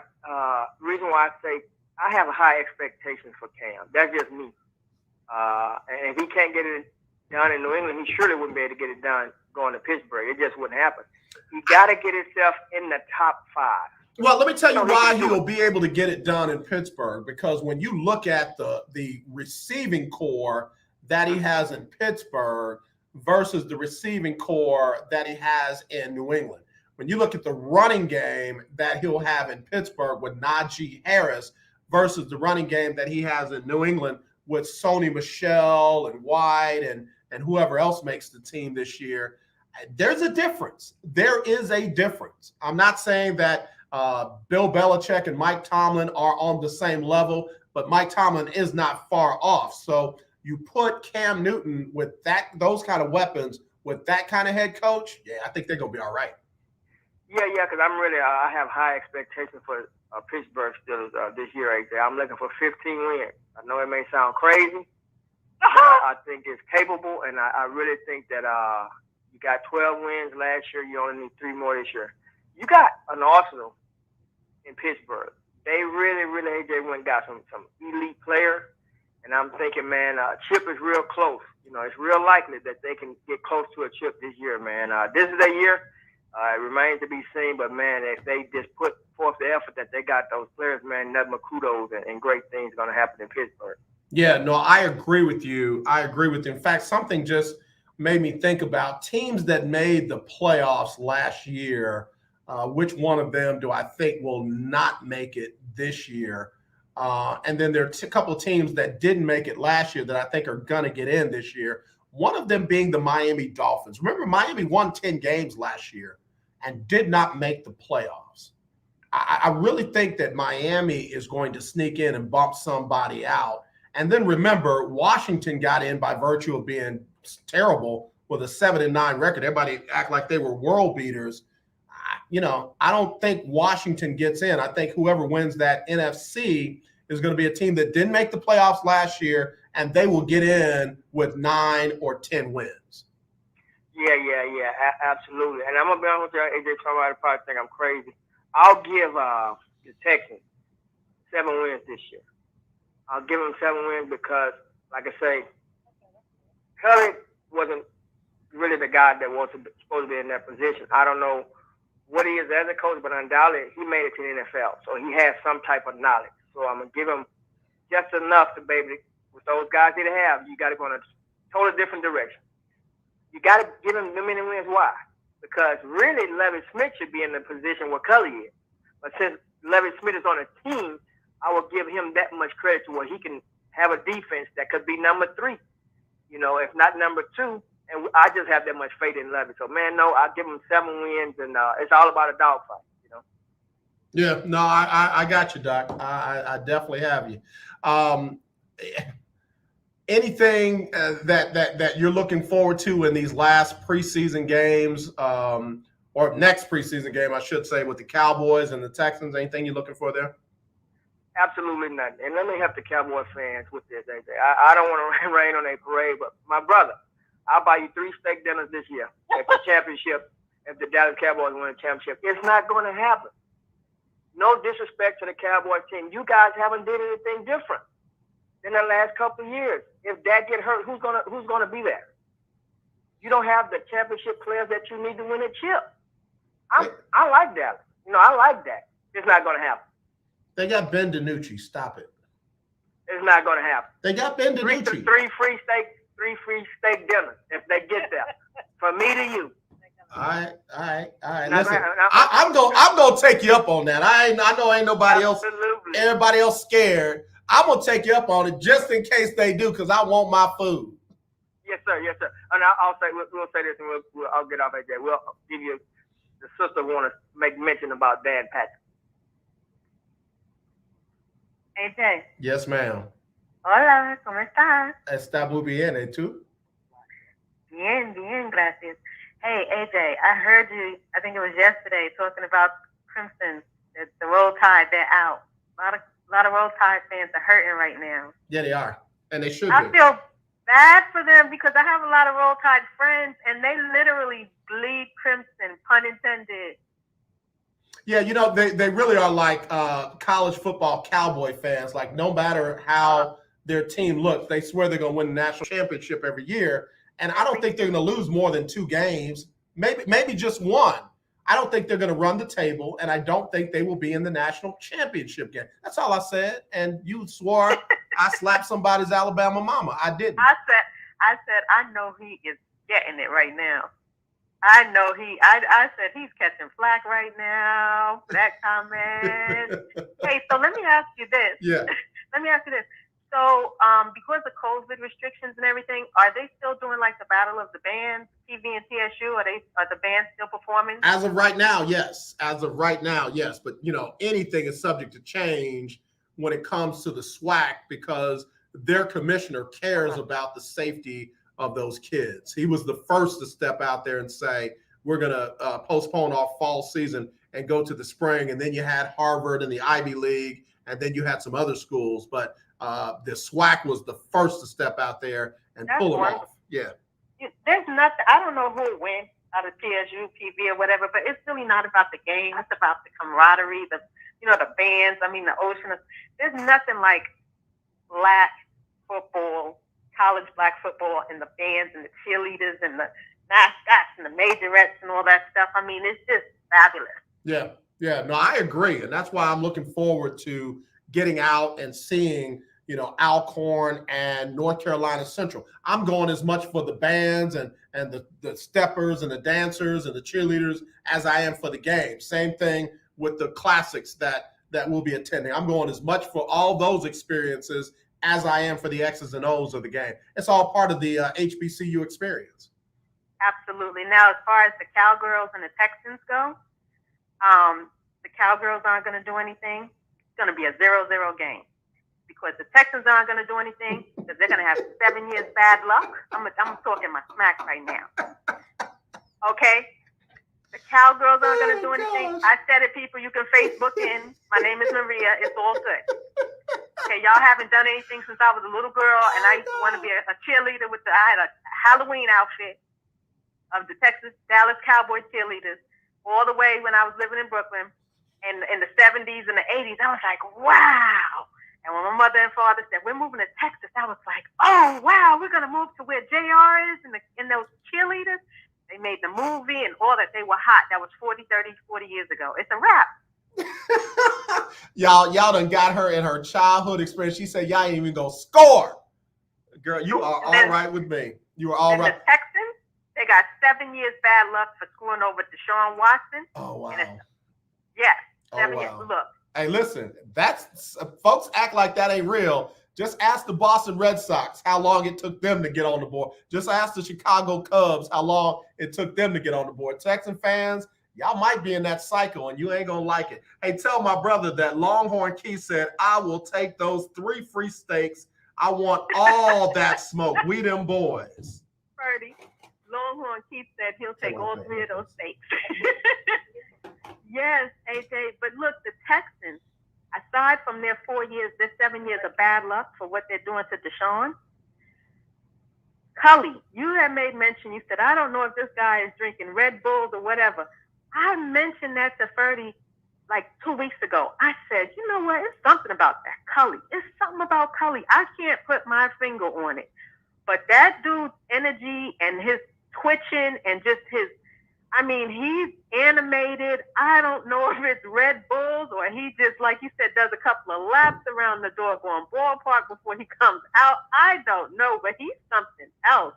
reason why I say I have high expectations for Cam. That's just me. And if he can't get it done in New England, he surely wouldn't be able to get it done going to Pittsburgh. It just wouldn't happen. He got to get himself in the top 5. Well, let me tell you why he will be able to get it done in Pittsburgh. Because when you look at the receiving core that he has in Pittsburgh versus the receiving core that he has in New England, when you look at the running game that he'll have in Pittsburgh with Najee Harris versus the running game that he has in New England with Sony Michel and White and whoever else makes the team this year, there's a difference. There is a difference. I'm not saying that Bill Belichick and Mike Tomlin are on the same level, but Mike Tomlin is not far off. So you put Cam Newton with those kind of weapons, with that kind of head coach, yeah, I think they're going to be all right. Yeah, because I have high expectations for Pittsburgh still this year. I'm looking for 15 wins. I know it may sound crazy, I think is capable, and I really think that you got 12 wins last year. You only need 3 more this year. You got an arsenal in Pittsburgh. They really, AJ went and got some elite players, and I'm thinking, man, Chip is real close. You know, it's real likely that they can get close to a chip this year, man. This is their year. It remains to be seen, but man, if they just put forth the effort that they got those players, man, nothing but kudos and great things going to happen in Pittsburgh. Yeah, no, I agree with you. In fact, something just made me think about teams that made the playoffs last year. Which one of them do I think will not make it this year? And then there are a couple of teams that didn't make it last year that I think are going to get in this year. One of them being the Miami Dolphins. Remember, Miami won 10 games last year and did not make the playoffs. I really think that Miami is going to sneak in and bump somebody out. And then remember, Washington got in by virtue of being terrible with a 7-9 record. Everybody act like they were world beaters. You know, I don't think Washington gets in. I think whoever wins that NFC is going to be a team that didn't make the playoffs last year, and they will get in with 9 or 10 wins. Yeah, absolutely. And I'm going to be honest with you, AJ, somebody probably think I'm crazy. I'll give the Texans 7 wins this year. I'll give them 7 wins because, like I say, Kelly wasn't really the guy that was supposed to be in that position. I don't know what he is as a coach, but undoubtedly he made it to the NFL, so he has some type of knowledge. So I'm gonna give him just enough to be able to, with those guys that they have, you got to go in a totally different direction. You got to give him the many wins. Why? Because really, Levy Smith should be in the position where Cully is. But since Levy Smith is on a team, I will give him that much credit to where he can have a defense that could be number 3, you know, if not number 2. And I just have that much faith in Levy. So, man, no, I'll give him 7 wins, and it's all about a dogfight, you know. Yeah, no, I got you, Doc. I definitely have you. Anything that you're looking forward to in these last preseason games, or next preseason game, I should say, with the Cowboys and the Texans? Anything you're looking for there? Absolutely nothing. And let me help the Cowboy fans with this, AJ. I don't want to rain on a parade, but my brother, I'll buy you 3 steak dinners this year at the championship if the Dallas Cowboys win a championship. It's not going to happen. No disrespect to the Cowboys team. You guys haven't did anything different in the last couple of years. If Dak get hurt, who's gonna be there? You don't have the championship players that you need to win a chip. I like Dallas. You know, I like that. It's not going to happen. They got Ben DiNucci. Stop it. It's not going to happen. They got Ben DiNucci. Three free steak dinners if they get there. From me to you. All right. Listen, I'm gonna take you up on that. I know ain't nobody else. Everybody else scared. I'm gonna take you up on it just in case they do, because I want my food. Yes, sir. And I'll say we'll say this, and I'll get off AJ. We'll give you. The sister want to make mention about Dan Patrick. AJ. Yes, ma'am. Hola, ¿cómo estás? Está muy bien, ¿y tú? Bien, gracias. Hey, AJ, I heard you, I think it was yesterday, talking about Crimson, that the Roll Tide, they're out. A lot of Roll Tide fans are hurting right now. Yeah, they are. And they should I feel bad for them because I have a lot of Roll Tide friends, and they literally bleed crimson, pun intended. Yeah, you know, they really are like college football Cowboy fans. Like, no matter how their team looks, they swear they're going to win the national championship every year. And I don't think they're going to lose more than 2 games, maybe just 1. I don't think they're going to run the table, and I don't think they will be in the national championship game. That's all I said. And you swore I slapped somebody's Alabama mama. I didn't. I said, I know he is getting it right now. I know I said he's catching flack right now. That comment. Hey, so let me ask you this. Yeah. Let me ask you this. So, because of COVID restrictions and everything, are they still doing like the Battle of the Bands, TV and TSU? Are the bands still performing? As of right now, yes. But you know, anything is subject to change when it comes to the SWAC, because their commissioner cares about the safety of those kids. He was the first to step out there and say, we're going to postpone our fall season and go to the spring. And then you had Harvard and the Ivy League and then you had some other schools, but the SWAC was the first to step out there and That's pull them wonderful. off. Yeah. There's nothing. I don't know who went out of TSU, PV, or whatever, but it's really not about the game. It's about the camaraderie, the bands. I mean, the ocean. There's nothing like black football, college black football, and the bands and the cheerleaders and the mascots and the majorettes and all that stuff. I mean, it's just fabulous. Yeah. Yeah. No, I agree. And that's why I'm looking forward to getting out and seeing, Alcorn and North Carolina Central. I'm going as much for the bands and the steppers and the dancers and the cheerleaders as I am for the game. Same thing with the classics that we'll be attending. I'm going as much for all those experiences as I am for the X's and O's of the game. It's all part of the HBCU experience. Absolutely. Now, as far as the Cowgirls and the Texans go, the Cowgirls aren't going to do anything. It's going to be a 0-0 game because the Texans aren't going to do anything because they're going to have 7 years bad luck. I'm talking my smack right now. Okay? The Cowgirls aren't going to do anything. I said it, people. You can Facebook in. My name is Maria. It's all good. Okay, y'all haven't done anything since I was a little girl, and I used to want to be a cheerleader. I had a Halloween outfit of the Dallas Cowboy cheerleaders all the way when I was living in Brooklyn. And in the 70s and the 80s, I was like, wow. And when my mother and father said, we're moving to Texas, I was like, oh, wow, we're going to move to where JR is and those cheerleaders. They made the movie and all that. They were hot. That was 40 years ago. It's a wrap. Y'all done got her in her childhood experience. She said, y'all ain't even going to score. Girl, you are all right with me. You are all right. The Texans, they got 7 years bad luck for screwing over Deshaun Watson. Oh, wow. Yes, 7 years. Look. Hey, listen, folks act like that ain't real. Just ask the Boston Red Sox how long it took them to get on the board. Just ask the Chicago Cubs how long it took them to get on the board. Texan fans, y'all might be in that cycle and you ain't going to like it. Hey, tell my brother that Longhorn Key said, I will take those 3 free steaks. I want all that smoke. We them boys. Ferdy, Longhorn Keith said he'll take all 3 of those steaks. Yes, AJ. But look, the Texans, aside from their 4 years, their 7 years of bad luck for what they're doing to Deshaun, Cully, you had made mention, you said, I don't know if this guy is drinking Red Bulls or whatever. I mentioned that to Ferdy like 2 weeks ago. I said, you know what? It's something about that Cully. It's something about Cully. I can't put my finger on it. But that dude's energy and his twitching and just he's animated. I don't know if it's Red Bulls or he just, like you said, does a couple of laps around the doggone ballpark before he comes out. I don't know, but he's something else.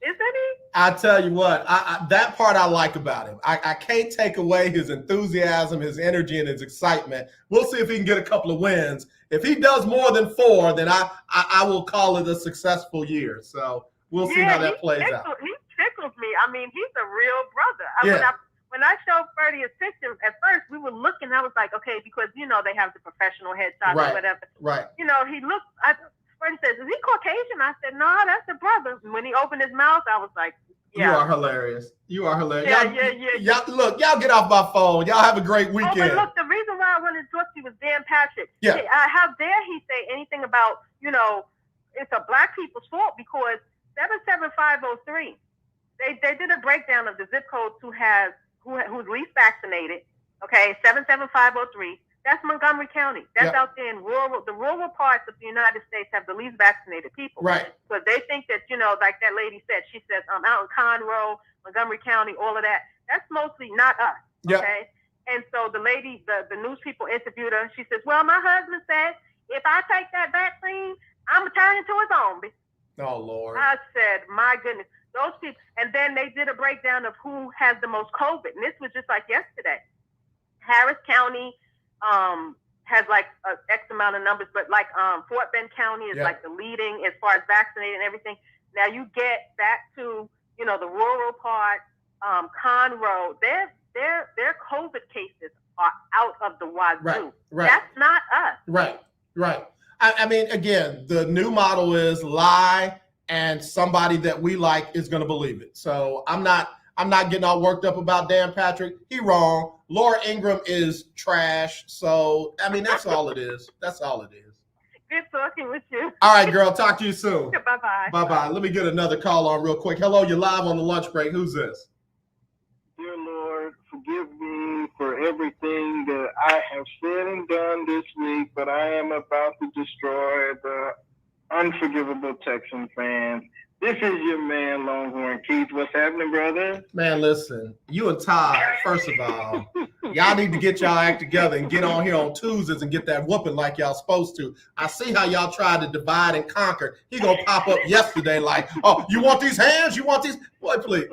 Isn't he? I tell you what, that part I like about him. I can't take away his enthusiasm, his energy, and his excitement. We'll see if he can get a couple of wins. If he does more than 4, then I will call it a successful year. So we'll see how that plays out. He tickles me. I mean, he's a real brother. When I showed Ferdy his picture, at first we were looking, I was like, okay, because, they have the professional headshots or whatever. Right. He looked, Ferdy says, is he Caucasian? I said, no, that's a brother. And when he opened his mouth, I was like, yeah. You are hilarious. Yeah. Y'all get off my phone. Y'all have a great weekend. Oh, but look, the reason why I wanted to talk to you was Dan Patrick. Yeah. How dare he say anything about, it's a black people's fault because 77503, they did a breakdown of the zip codes who's least vaccinated. Okay, 77503. That's Montgomery County. That's out there in the rural parts of the United States have the least vaccinated people. Right. Because they think that, like that lady said, she says, out in Conroe, Montgomery County, all of that. That's mostly not us. Okay. And so the lady, the news people interviewed her. She says, well, my husband said, if I take that vaccine, I'm going to turn into a zombie. Oh, Lord. I said, my goodness. Those people. And then they did a breakdown of who has the most COVID. And this was just like yesterday. Harris County has like X amount of numbers, but like Fort Bend County is like the leading as far as vaccinated and everything. Now you get back to, the rural part, Conroe, their COVID cases are out of the wazoo. Right. That's not us. Right. I mean, again, the new model is lie and somebody that we like is going to believe it. So I'm not I'm not getting all worked up about Dan Patrick. He wrong. Laura Ingraham is trash. So, I mean, that's all it is. That's all it is. Good talking with you. All right, girl. Talk to you soon. Bye-bye. Bye-bye. Let me get another call on real quick. Hello, you're live on the lunch break. Who's this? Dear Lord, forgive me for everything that I have said and done this week, but I am about to destroy the unforgivable Texan fans. This is your man, Longhorn Keith. What's happening, brother? Man, listen, you and Todd, first of all, y'all need to get y'all act together and get on here on Tuesdays and get that whooping like y'all supposed to. I see how y'all tried to divide and conquer. He gonna pop up yesterday like, oh, you want these hands? You want these? Boy, please.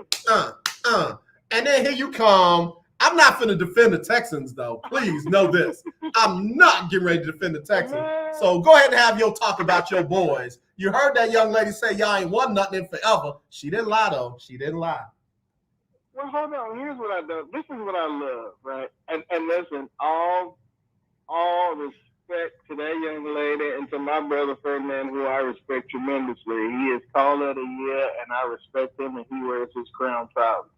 And then here you come. I'm not finna defend the Texans, though. Please know this. I'm not getting ready to defend the Texans. So go ahead and have your talk about your boys. You heard that young lady say y'all ain't won nothing in forever. She didn't lie, though. She didn't lie. Well, hold on. Here's what I do. This is what I love, right? And listen, all respect to that young lady and to my brother Ferdinand, who I respect tremendously. He is caller of the year, and I respect him, and he wears his crown proudly.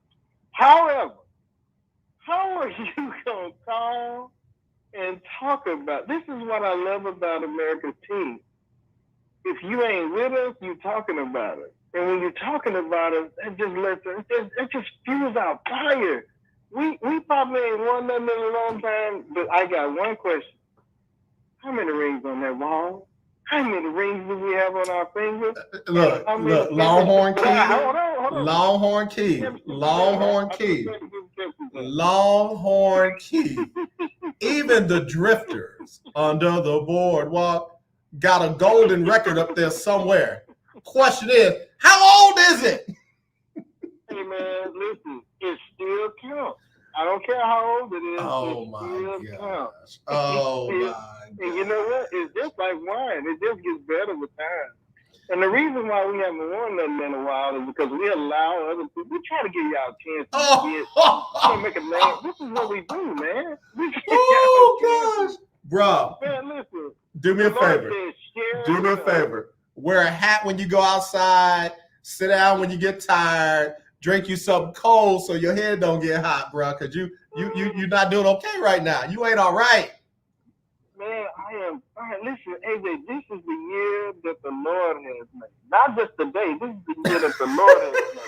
However, how are you going to call and talk about? This is what I love about America's team. If you ain't with us, you're talking about it. And when you're talking about it, it just spews out fire. We probably ain't won nothing in a long time, but I got one question. How many rings on that wall? How many rings do we have on our fingers? Look, Longhorn Key. Longhorn Key. Longhorn Key. Longhorn Key. Even the Drifters under the boardwalk got a golden record up there somewhere. Question is, how old is it? Hey man, listen, it still counts. I don't care how old it is. Oh my gosh. Oh my gosh. And you know what? It's just like wine. It just gets better with time. And the reason why we haven't won nothing in a while is because we allow other people. We try to give y'all a chance to make a name. This is what we do, man. Oh gosh. Bro. Man, listen. Do me a favor. Do me a favor. Wear a hat when you go outside. Sit down when you get tired. Drink you something cold so your head don't get hot, bro. Cause you're not doing okay right now. You ain't all right. Man, I am. All right, listen, AJ. This is the year that the Lord has made. Not just the day. This is the year that the Lord has made.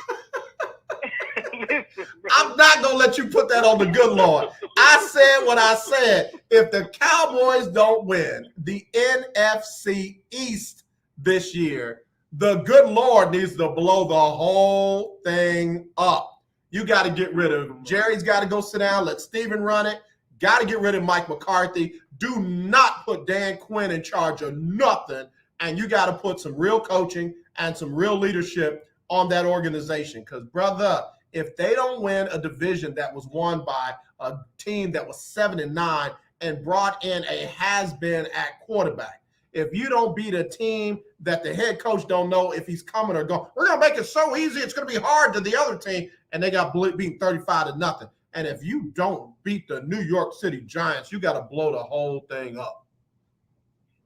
Listen, I'm not gonna let you put that on the good Lord. I said what I said. If the Cowboys don't win the NFC East this year, the good Lord needs to blow the whole thing up. You got to get rid of Jerry's got to go sit down. Let Steven run it. Got to get rid of Mike McCarthy. Do not put Dan Quinn in charge of nothing. And you got to put some real coaching and some real leadership on that organization. Because, brother, if they don't win a division that was won by a team that was 7-9 and brought in a has-been at quarterback, if you don't beat a team that the head coach don't know if he's coming or going, we're going to make it so easy, it's going to be hard to the other team, and they got beaten 35-0. And if you don't beat the New York City Giants, you got to blow the whole thing up.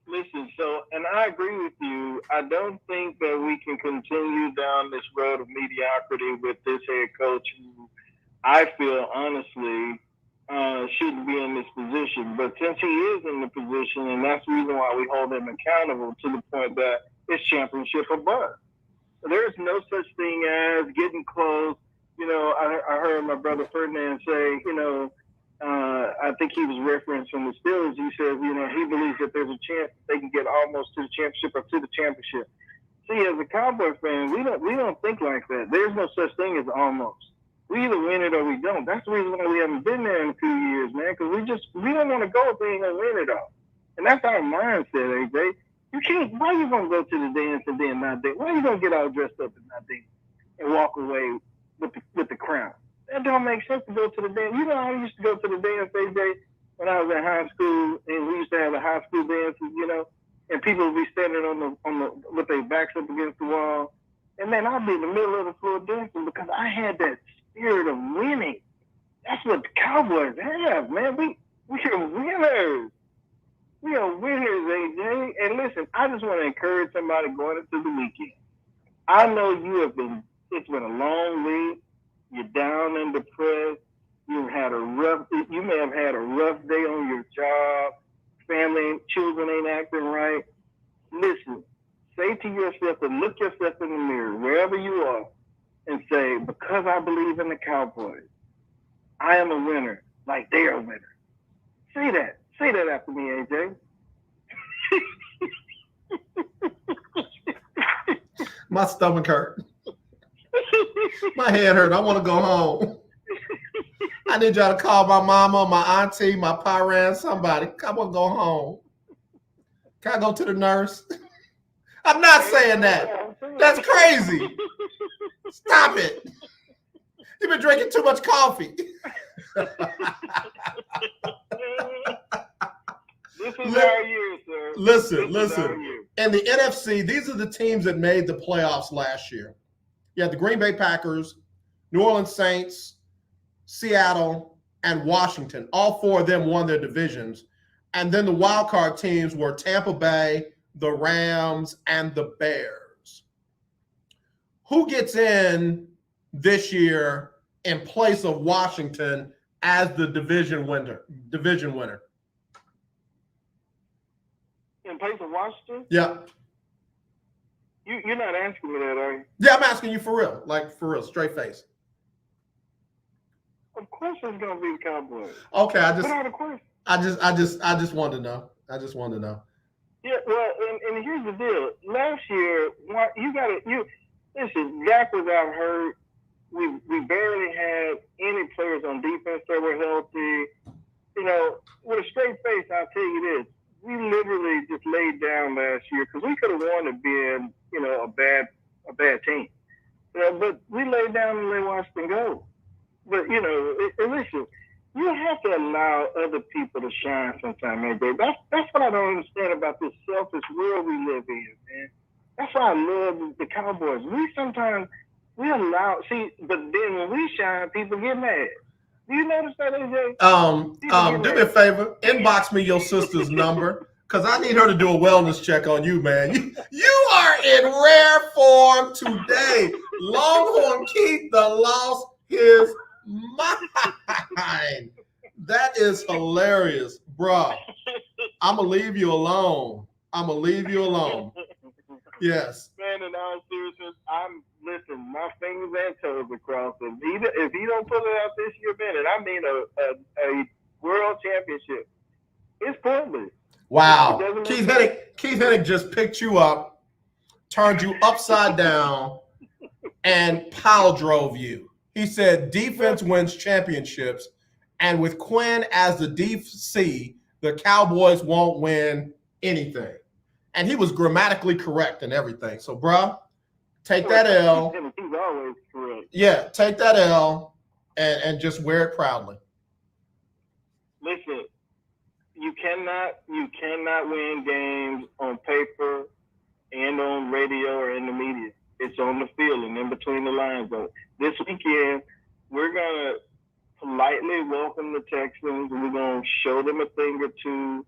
Listen, and I agree with you. I don't think that we can continue down this road of mediocrity with this head coach who I feel honestly shouldn't be in this position. But since he is in the position, and that's the reason why we hold him accountable to the point that it's championship or bust. There's no such thing as getting close. You know, I heard my brother Ferdinand say, I think he was referencing the Steelers. He says, he believes that there's a chance they can get almost to the championship or to the championship. See, as a Cowboy fan, we don't think like that. There's no such thing as almost. We either win it or we don't. That's the reason why we haven't been there in a few years, man, because we don't want to go if we ain't going to win it all. And that's our mindset, AJ. You can't, why you going to go to the dance and then not dance? Why you going to get all dressed up and not dance and walk away with the crown? That don't make sense to go to the dance. You know, I used to go to the dance, AJ, when I was in high school, and we used to have the high school dances, and people would be standing on the with their backs up against the wall. And man, I'd be in the middle of the floor dancing because I had that spirit of winning. That's what the Cowboys have, man. We are winners. We are winners, AJ. And listen, I just want to encourage somebody going into the weekend. I know it's been a long week. You're down and depressed. You may have had a rough day on your job. Family, children ain't acting right. Listen, say to yourself and look yourself in the mirror, wherever you are, and say, because I believe in the Cowboys, I am a winner, like they are a winner. Say that. Say that after me, AJ. My stomach hurt. My head hurt. I want to go home. I need y'all to call my mama, my auntie, my parents, somebody. I want to go home. Can I go to the nurse? I'm not saying that. That's crazy. Stop it. You've been drinking too much coffee. This is our year, sir. Listen. In the NFC, these are the teams that made the playoffs last year. You had the Green Bay Packers, New Orleans Saints, Seattle, and Washington. All four of them won their divisions. And then the wild card teams were Tampa Bay, the Rams, and the Bears. Who gets in this year in place of Washington as the division winner? In place of Washington? Yeah. You're not asking me that, are you? Yeah, I'm asking you for real. Like, for real, straight face. Of course it's going to be the Cowboys. Okay, I just wanted to know. Yeah, well, and here's the deal. Last year, listen, Dak was out hurt. We barely had any players on defense that were healthy. You know, with a straight face, I'll tell you this. We literally just laid down last year because we could have won it being, a bad team. But we laid down and let Washington go. But, listen, you have to allow other people to shine sometimes, AJ. That's what I don't understand about this selfish world we live in, man. That's why I love the Cowboys. We allow, but then when we shine, people get mad. Do you notice that, AJ? Do me a favor. Inbox me your sister's number because I need her to do a wellness check on you, man. You are in rare form today. Longhorn Keith lost his mind. That is hilarious, bro. I'm going to leave you alone. Yes. Man, in all seriousness, my fingers and toes are crossed. If he don't pull it out this year, man, and I mean a world championship, it's pointless. Wow. Keith Hennig just picked you up, turned you upside down, and pile drove you. He said defense wins championships, and with Quinn as the DC, the Cowboys won't win anything. And he was grammatically correct and everything. So, bruh, take that L. He's always correct. Yeah, take that L and just wear it proudly. Listen, you cannot win games on paper and on radio or in the media. It's on the field and in between the lines. Though this weekend, we're gonna politely welcome the Texans. We're gonna show them a thing or two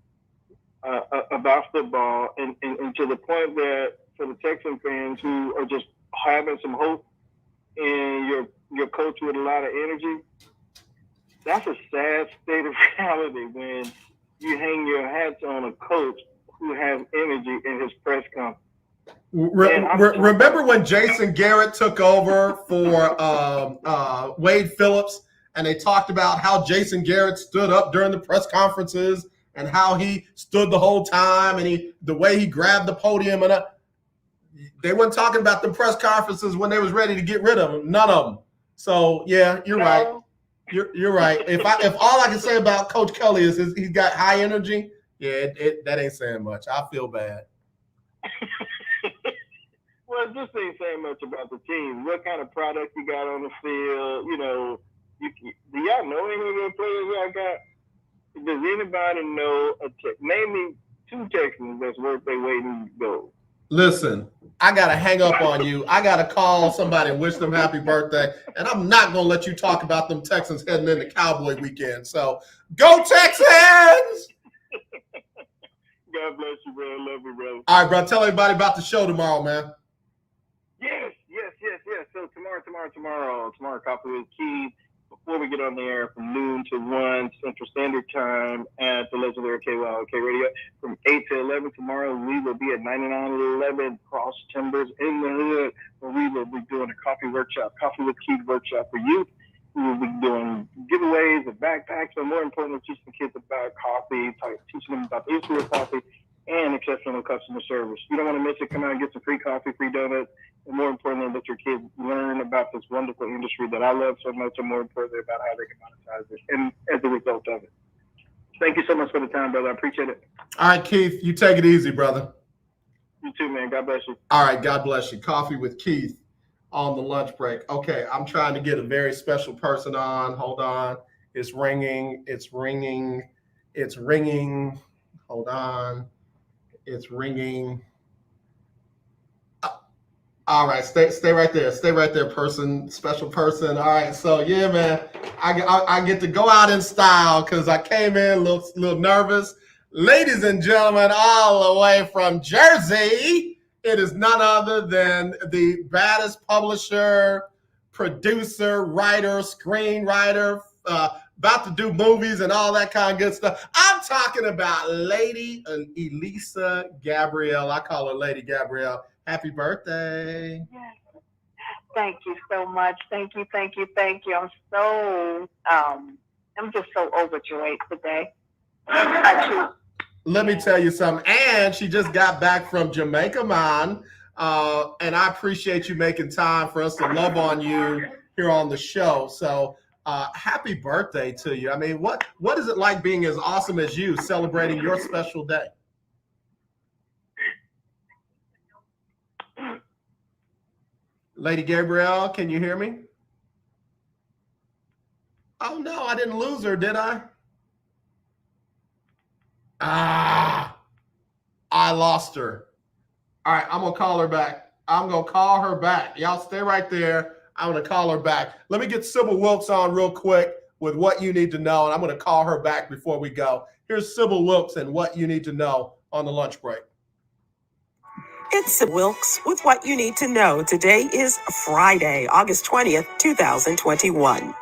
about football, and to the point that for the Texan fans who are just having some hope in your coach with a lot of energy, that's a sad state of reality when you hang your hats on a coach who has energy in his press conference. Remember when Jason Garrett took over for Wade Phillips, and they talked about how Jason Garrett stood up during the press conferences and how he stood the whole time and the way he grabbed the podium and they weren't talking about the press conferences when they was ready to get rid of him. None of them. So yeah, you're right. You're right. If all I can say about Coach Kelly is he's got high energy, yeah, that ain't saying much. I feel bad. Well, this ain't saying much about the team. What kind of product you got on the field? Do y'all know any of the players y'all got? Does anybody know name me 2 Texans that's worth their weight in gold? Listen, I got to hang up on you. I got to call somebody and wish them happy birthday. And I'm not going to let you talk about them Texans heading into Cowboy weekend. So go Texans! God bless you, bro. Love you, brother. All right, bro. Tell everybody about the show tomorrow, man. Yes. So tomorrow tomorrow, Coffee with Keith, before we get on the air from noon to 1 Central Standard Time at the legendary KYOK Radio. From 8 to 11 tomorrow, we will be at 9911 Cross Timbers in the Hood, where we will be doing a coffee with Keith workshop for youth. We will be doing giveaways of backpacks, but more importantly, teaching kids about coffee, teaching them about the history of coffee, and exceptional customer service. You don't want to miss it. Come out and get some free coffee, free donuts, and more importantly, let your kids learn about this wonderful industry that I love so much, and more importantly, about how they can monetize it and as a result of it. Thank you so much for the time, brother. I appreciate it. All right, Keith, you take it easy, brother. You too, man. God bless you. All right, God bless you. Coffee with Keith on the lunch break. Okay, I'm trying to get a very special person on. Hold on. It's ringing. Hold on. It's ringing. All right, stay right there. Stay right there, special person. All right, so yeah, man, I get to go out in style because I came in a little nervous. Ladies and gentlemen, all the way from Jersey, it is none other than the baddest publisher, producer, writer, screenwriter, about to do movies and all that kind of good stuff. I'm talking about Lady Elisa Gabrielle. I call her Lady Gabrielle. Happy birthday. Yes. Thank you so much. Thank you. I'm just so overjoyed today. Let me tell you something. And she just got back from Jamaica, man. And I appreciate you making time for us to love on you here on the show. So happy birthday to you. I mean, what is it like being as awesome as you, celebrating your special day? Lady Gabrielle, can you hear me? Oh, no, I didn't lose her, did I? I lost her. All right, I'm going to call her back. Y'all stay right there. I'm going to call her back. Let me get Sybil Wilkes on real quick with what you need to know, and I'm going to call her back before we go. Here's Sybil Wilkes and what you need to know on the lunch break. It's Sybil Wilkes with what you need to know. Today is Friday, August 20th, 2021.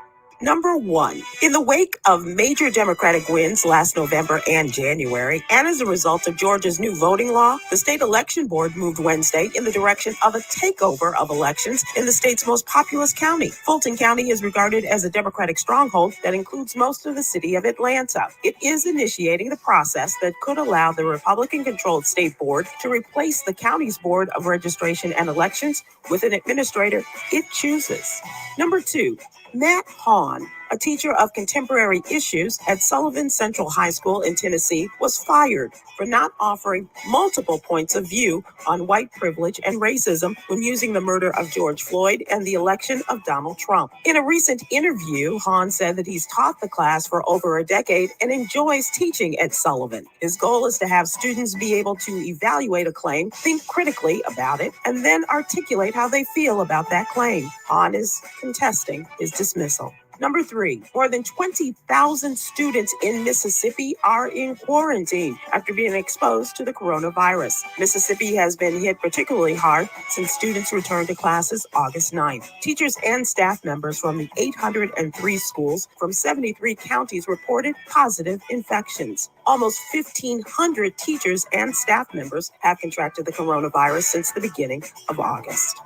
Number 1, in the wake of major Democratic wins last November and January, and as a result of Georgia's new voting law, the state election board moved Wednesday in the direction of a takeover of elections in the state's most populous county. Fulton County is regarded as a Democratic stronghold that includes most of the city of Atlanta. It is initiating the process that could allow the Republican-controlled state board to replace the county's board of registration and elections with an administrator it chooses. Number 2, Matt Hahn, a teacher of contemporary issues at Sullivan Central High School in Tennessee, was fired for not offering multiple points of view on white privilege and racism when using the murder of George Floyd and the election of Donald Trump. In a recent interview, Hahn said that he's taught the class for over a decade and enjoys teaching at Sullivan. His goal is to have students be able to evaluate a claim, think critically about it, and then articulate how they feel about that claim. Hahn is contesting his dismissal. Number 3, more than 20,000 students in Mississippi are in quarantine after being exposed to the coronavirus. Mississippi has been hit particularly hard since students returned to classes August 9th. Teachers and staff members from the 803 schools from 73 counties reported positive infections. Almost 1,500 teachers and staff members have contracted the coronavirus since the beginning of August.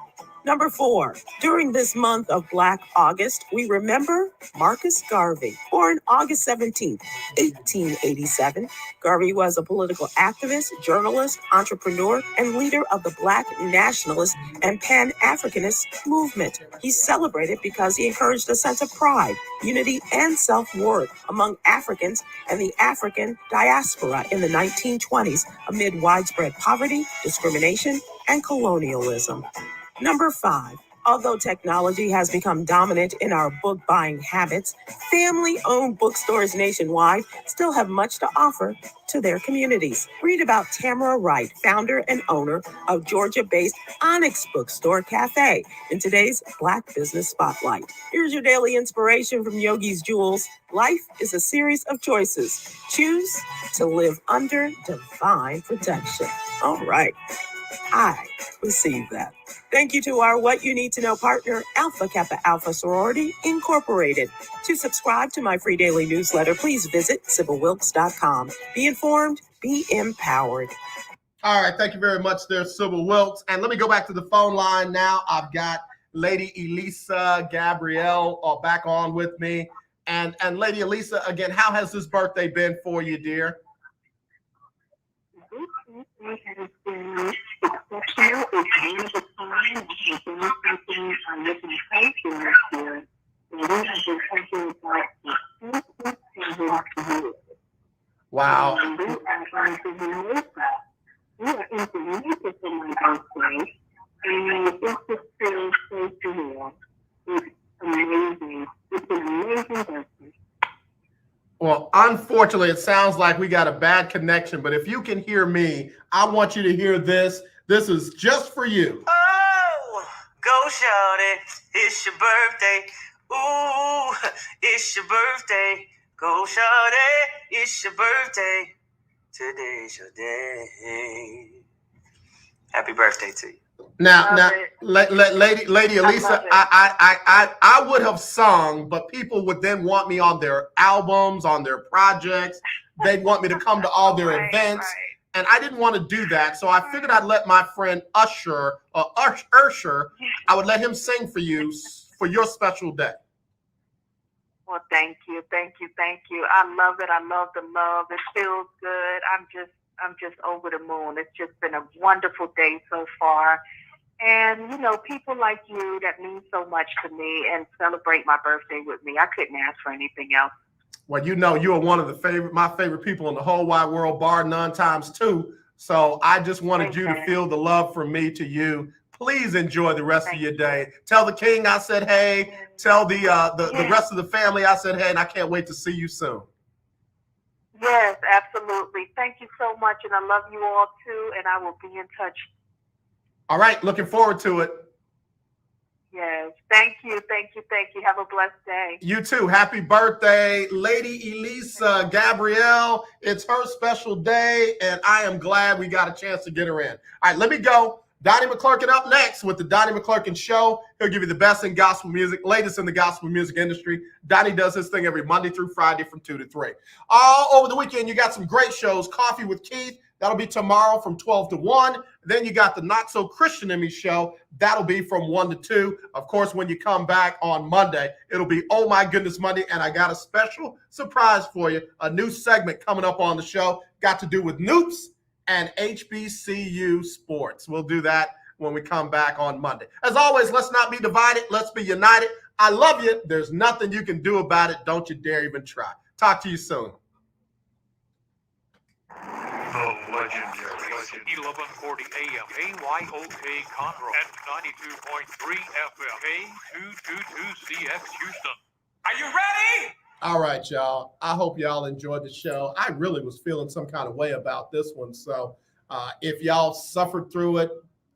Number 4, during this month of Black August, we remember Marcus Garvey. Born August 17, 1887, Garvey was a political activist, journalist, entrepreneur, and leader of the Black nationalist and Pan-Africanist movement. He's celebrated because he encouraged a sense of pride, unity, and self-worth among Africans and the African diaspora in the 1920s amid widespread poverty, discrimination, and colonialism. Number 5, although technology has become dominant in our book buying habits, family-owned bookstores nationwide still have much to offer to their communities. Read about Tamara Wright, founder and owner of Georgia-based Onyx Bookstore Cafe in today's Black Business Spotlight. Here's your daily inspiration from Yogi's Jewels. Life is a series of choices. Choose to live under divine protection. All right. I receive that. Thank you to our What You Need to Know partner, Alpha Kappa Alpha Sorority Incorporated. To subscribe to my free daily newsletter, please visit SybilWilkes.com. Be informed, be empowered. All right, thank you very much there, Sybil Wilkes. And let me go back to the phone line now. I've got Lady Elisa Gabrielle back on with me. And Lady Elisa, again, how has this birthday been for you, dear? This has been exceptional. It's one of a kind. It's been something I'm looking forward to this year. And we have been talking about the 7 years. Wow. And we are going to Jamaica. We are in Jamaica for my birthday. And it's just feels so surreal. It's amazing. It's an amazing birthday. Well, unfortunately, it sounds like we got a bad connection, but if you can hear me, I want you to hear this. This is just for you. Oh, go shawty, it's your birthday. Ooh, it's your birthday. Go shawty, it's your birthday. Today's your day. Happy birthday to you. Now, Lady Elisa, I would have sung, but people would then want me on their albums, on their projects. They'd want me to come to all their events, and I didn't want to do that. So I figured I'd let my friend Usher, I would let him sing for you for your special day. Well, thank you. I love it. I love the love. It feels good. I'm just over the moon. It's just been a wonderful day so far. And, you know, people like you that mean so much to me and celebrate my birthday with me. I couldn't ask for anything else. Well, you know, you are one of my favorite people in the whole wide world, bar none times two. So I just wanted you to feel the love from me to you. Please enjoy the rest of your day. Tell the king I said hey. Tell the rest of the family I said hey, and I can't wait to see you soon. Yes, absolutely. Thank you so much, and I love you all too, and I will be in touch. All right, looking forward to it. Yes, thank you. Have a blessed day. You too. Happy birthday, Lady Elisa Gabrielle. It's her special day, and I am glad we got a chance to get her in. All right, let me go. Donnie McClurkin up next with the Donnie McClurkin Show. He'll give you the best in gospel music, latest in the gospel music industry. Donnie does his thing every Monday through Friday from 2 to 3. All over the weekend, you got some great shows. Coffee with Keith. That'll be tomorrow from 12 to 1. Then you got the Not So Christian in Me show. That'll be from 1 to 2. Of course, when you come back on Monday, it'll be Oh My Goodness Monday. And I got a special surprise for you. A new segment coming up on the show. Got to do with Noops and HBCU sports. We'll do that when we come back on Monday. As always, let's not be divided. Let's be united. I love you. There's nothing you can do about it. Don't you dare even try. Talk to you soon. The legendary 1140 AM KYOK Conroe and 92.3 FM K222CX Houston. Are you ready? All right, y'all. I hope y'all enjoyed the show. I really was feeling some kind of way about this one. So if y'all suffered through it,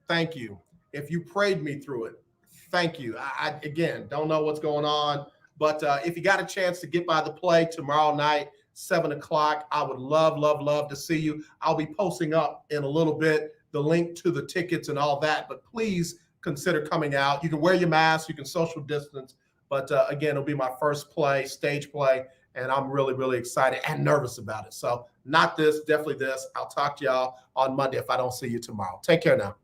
thank you. If you prayed me through it, thank you. I again, don't know what's going on. But if you got a chance to get by the play tomorrow night, 7 o'clock, I would love to see you. I'll be posting up in a little bit the link to the tickets and all that. But please consider coming out. You can wear your mask. You can social distance. But again, it'll be my first stage play, and I'm really excited and nervous about it. So not this, definitely this. I'll talk to y'all on Monday if I don't see you tomorrow. Take care now.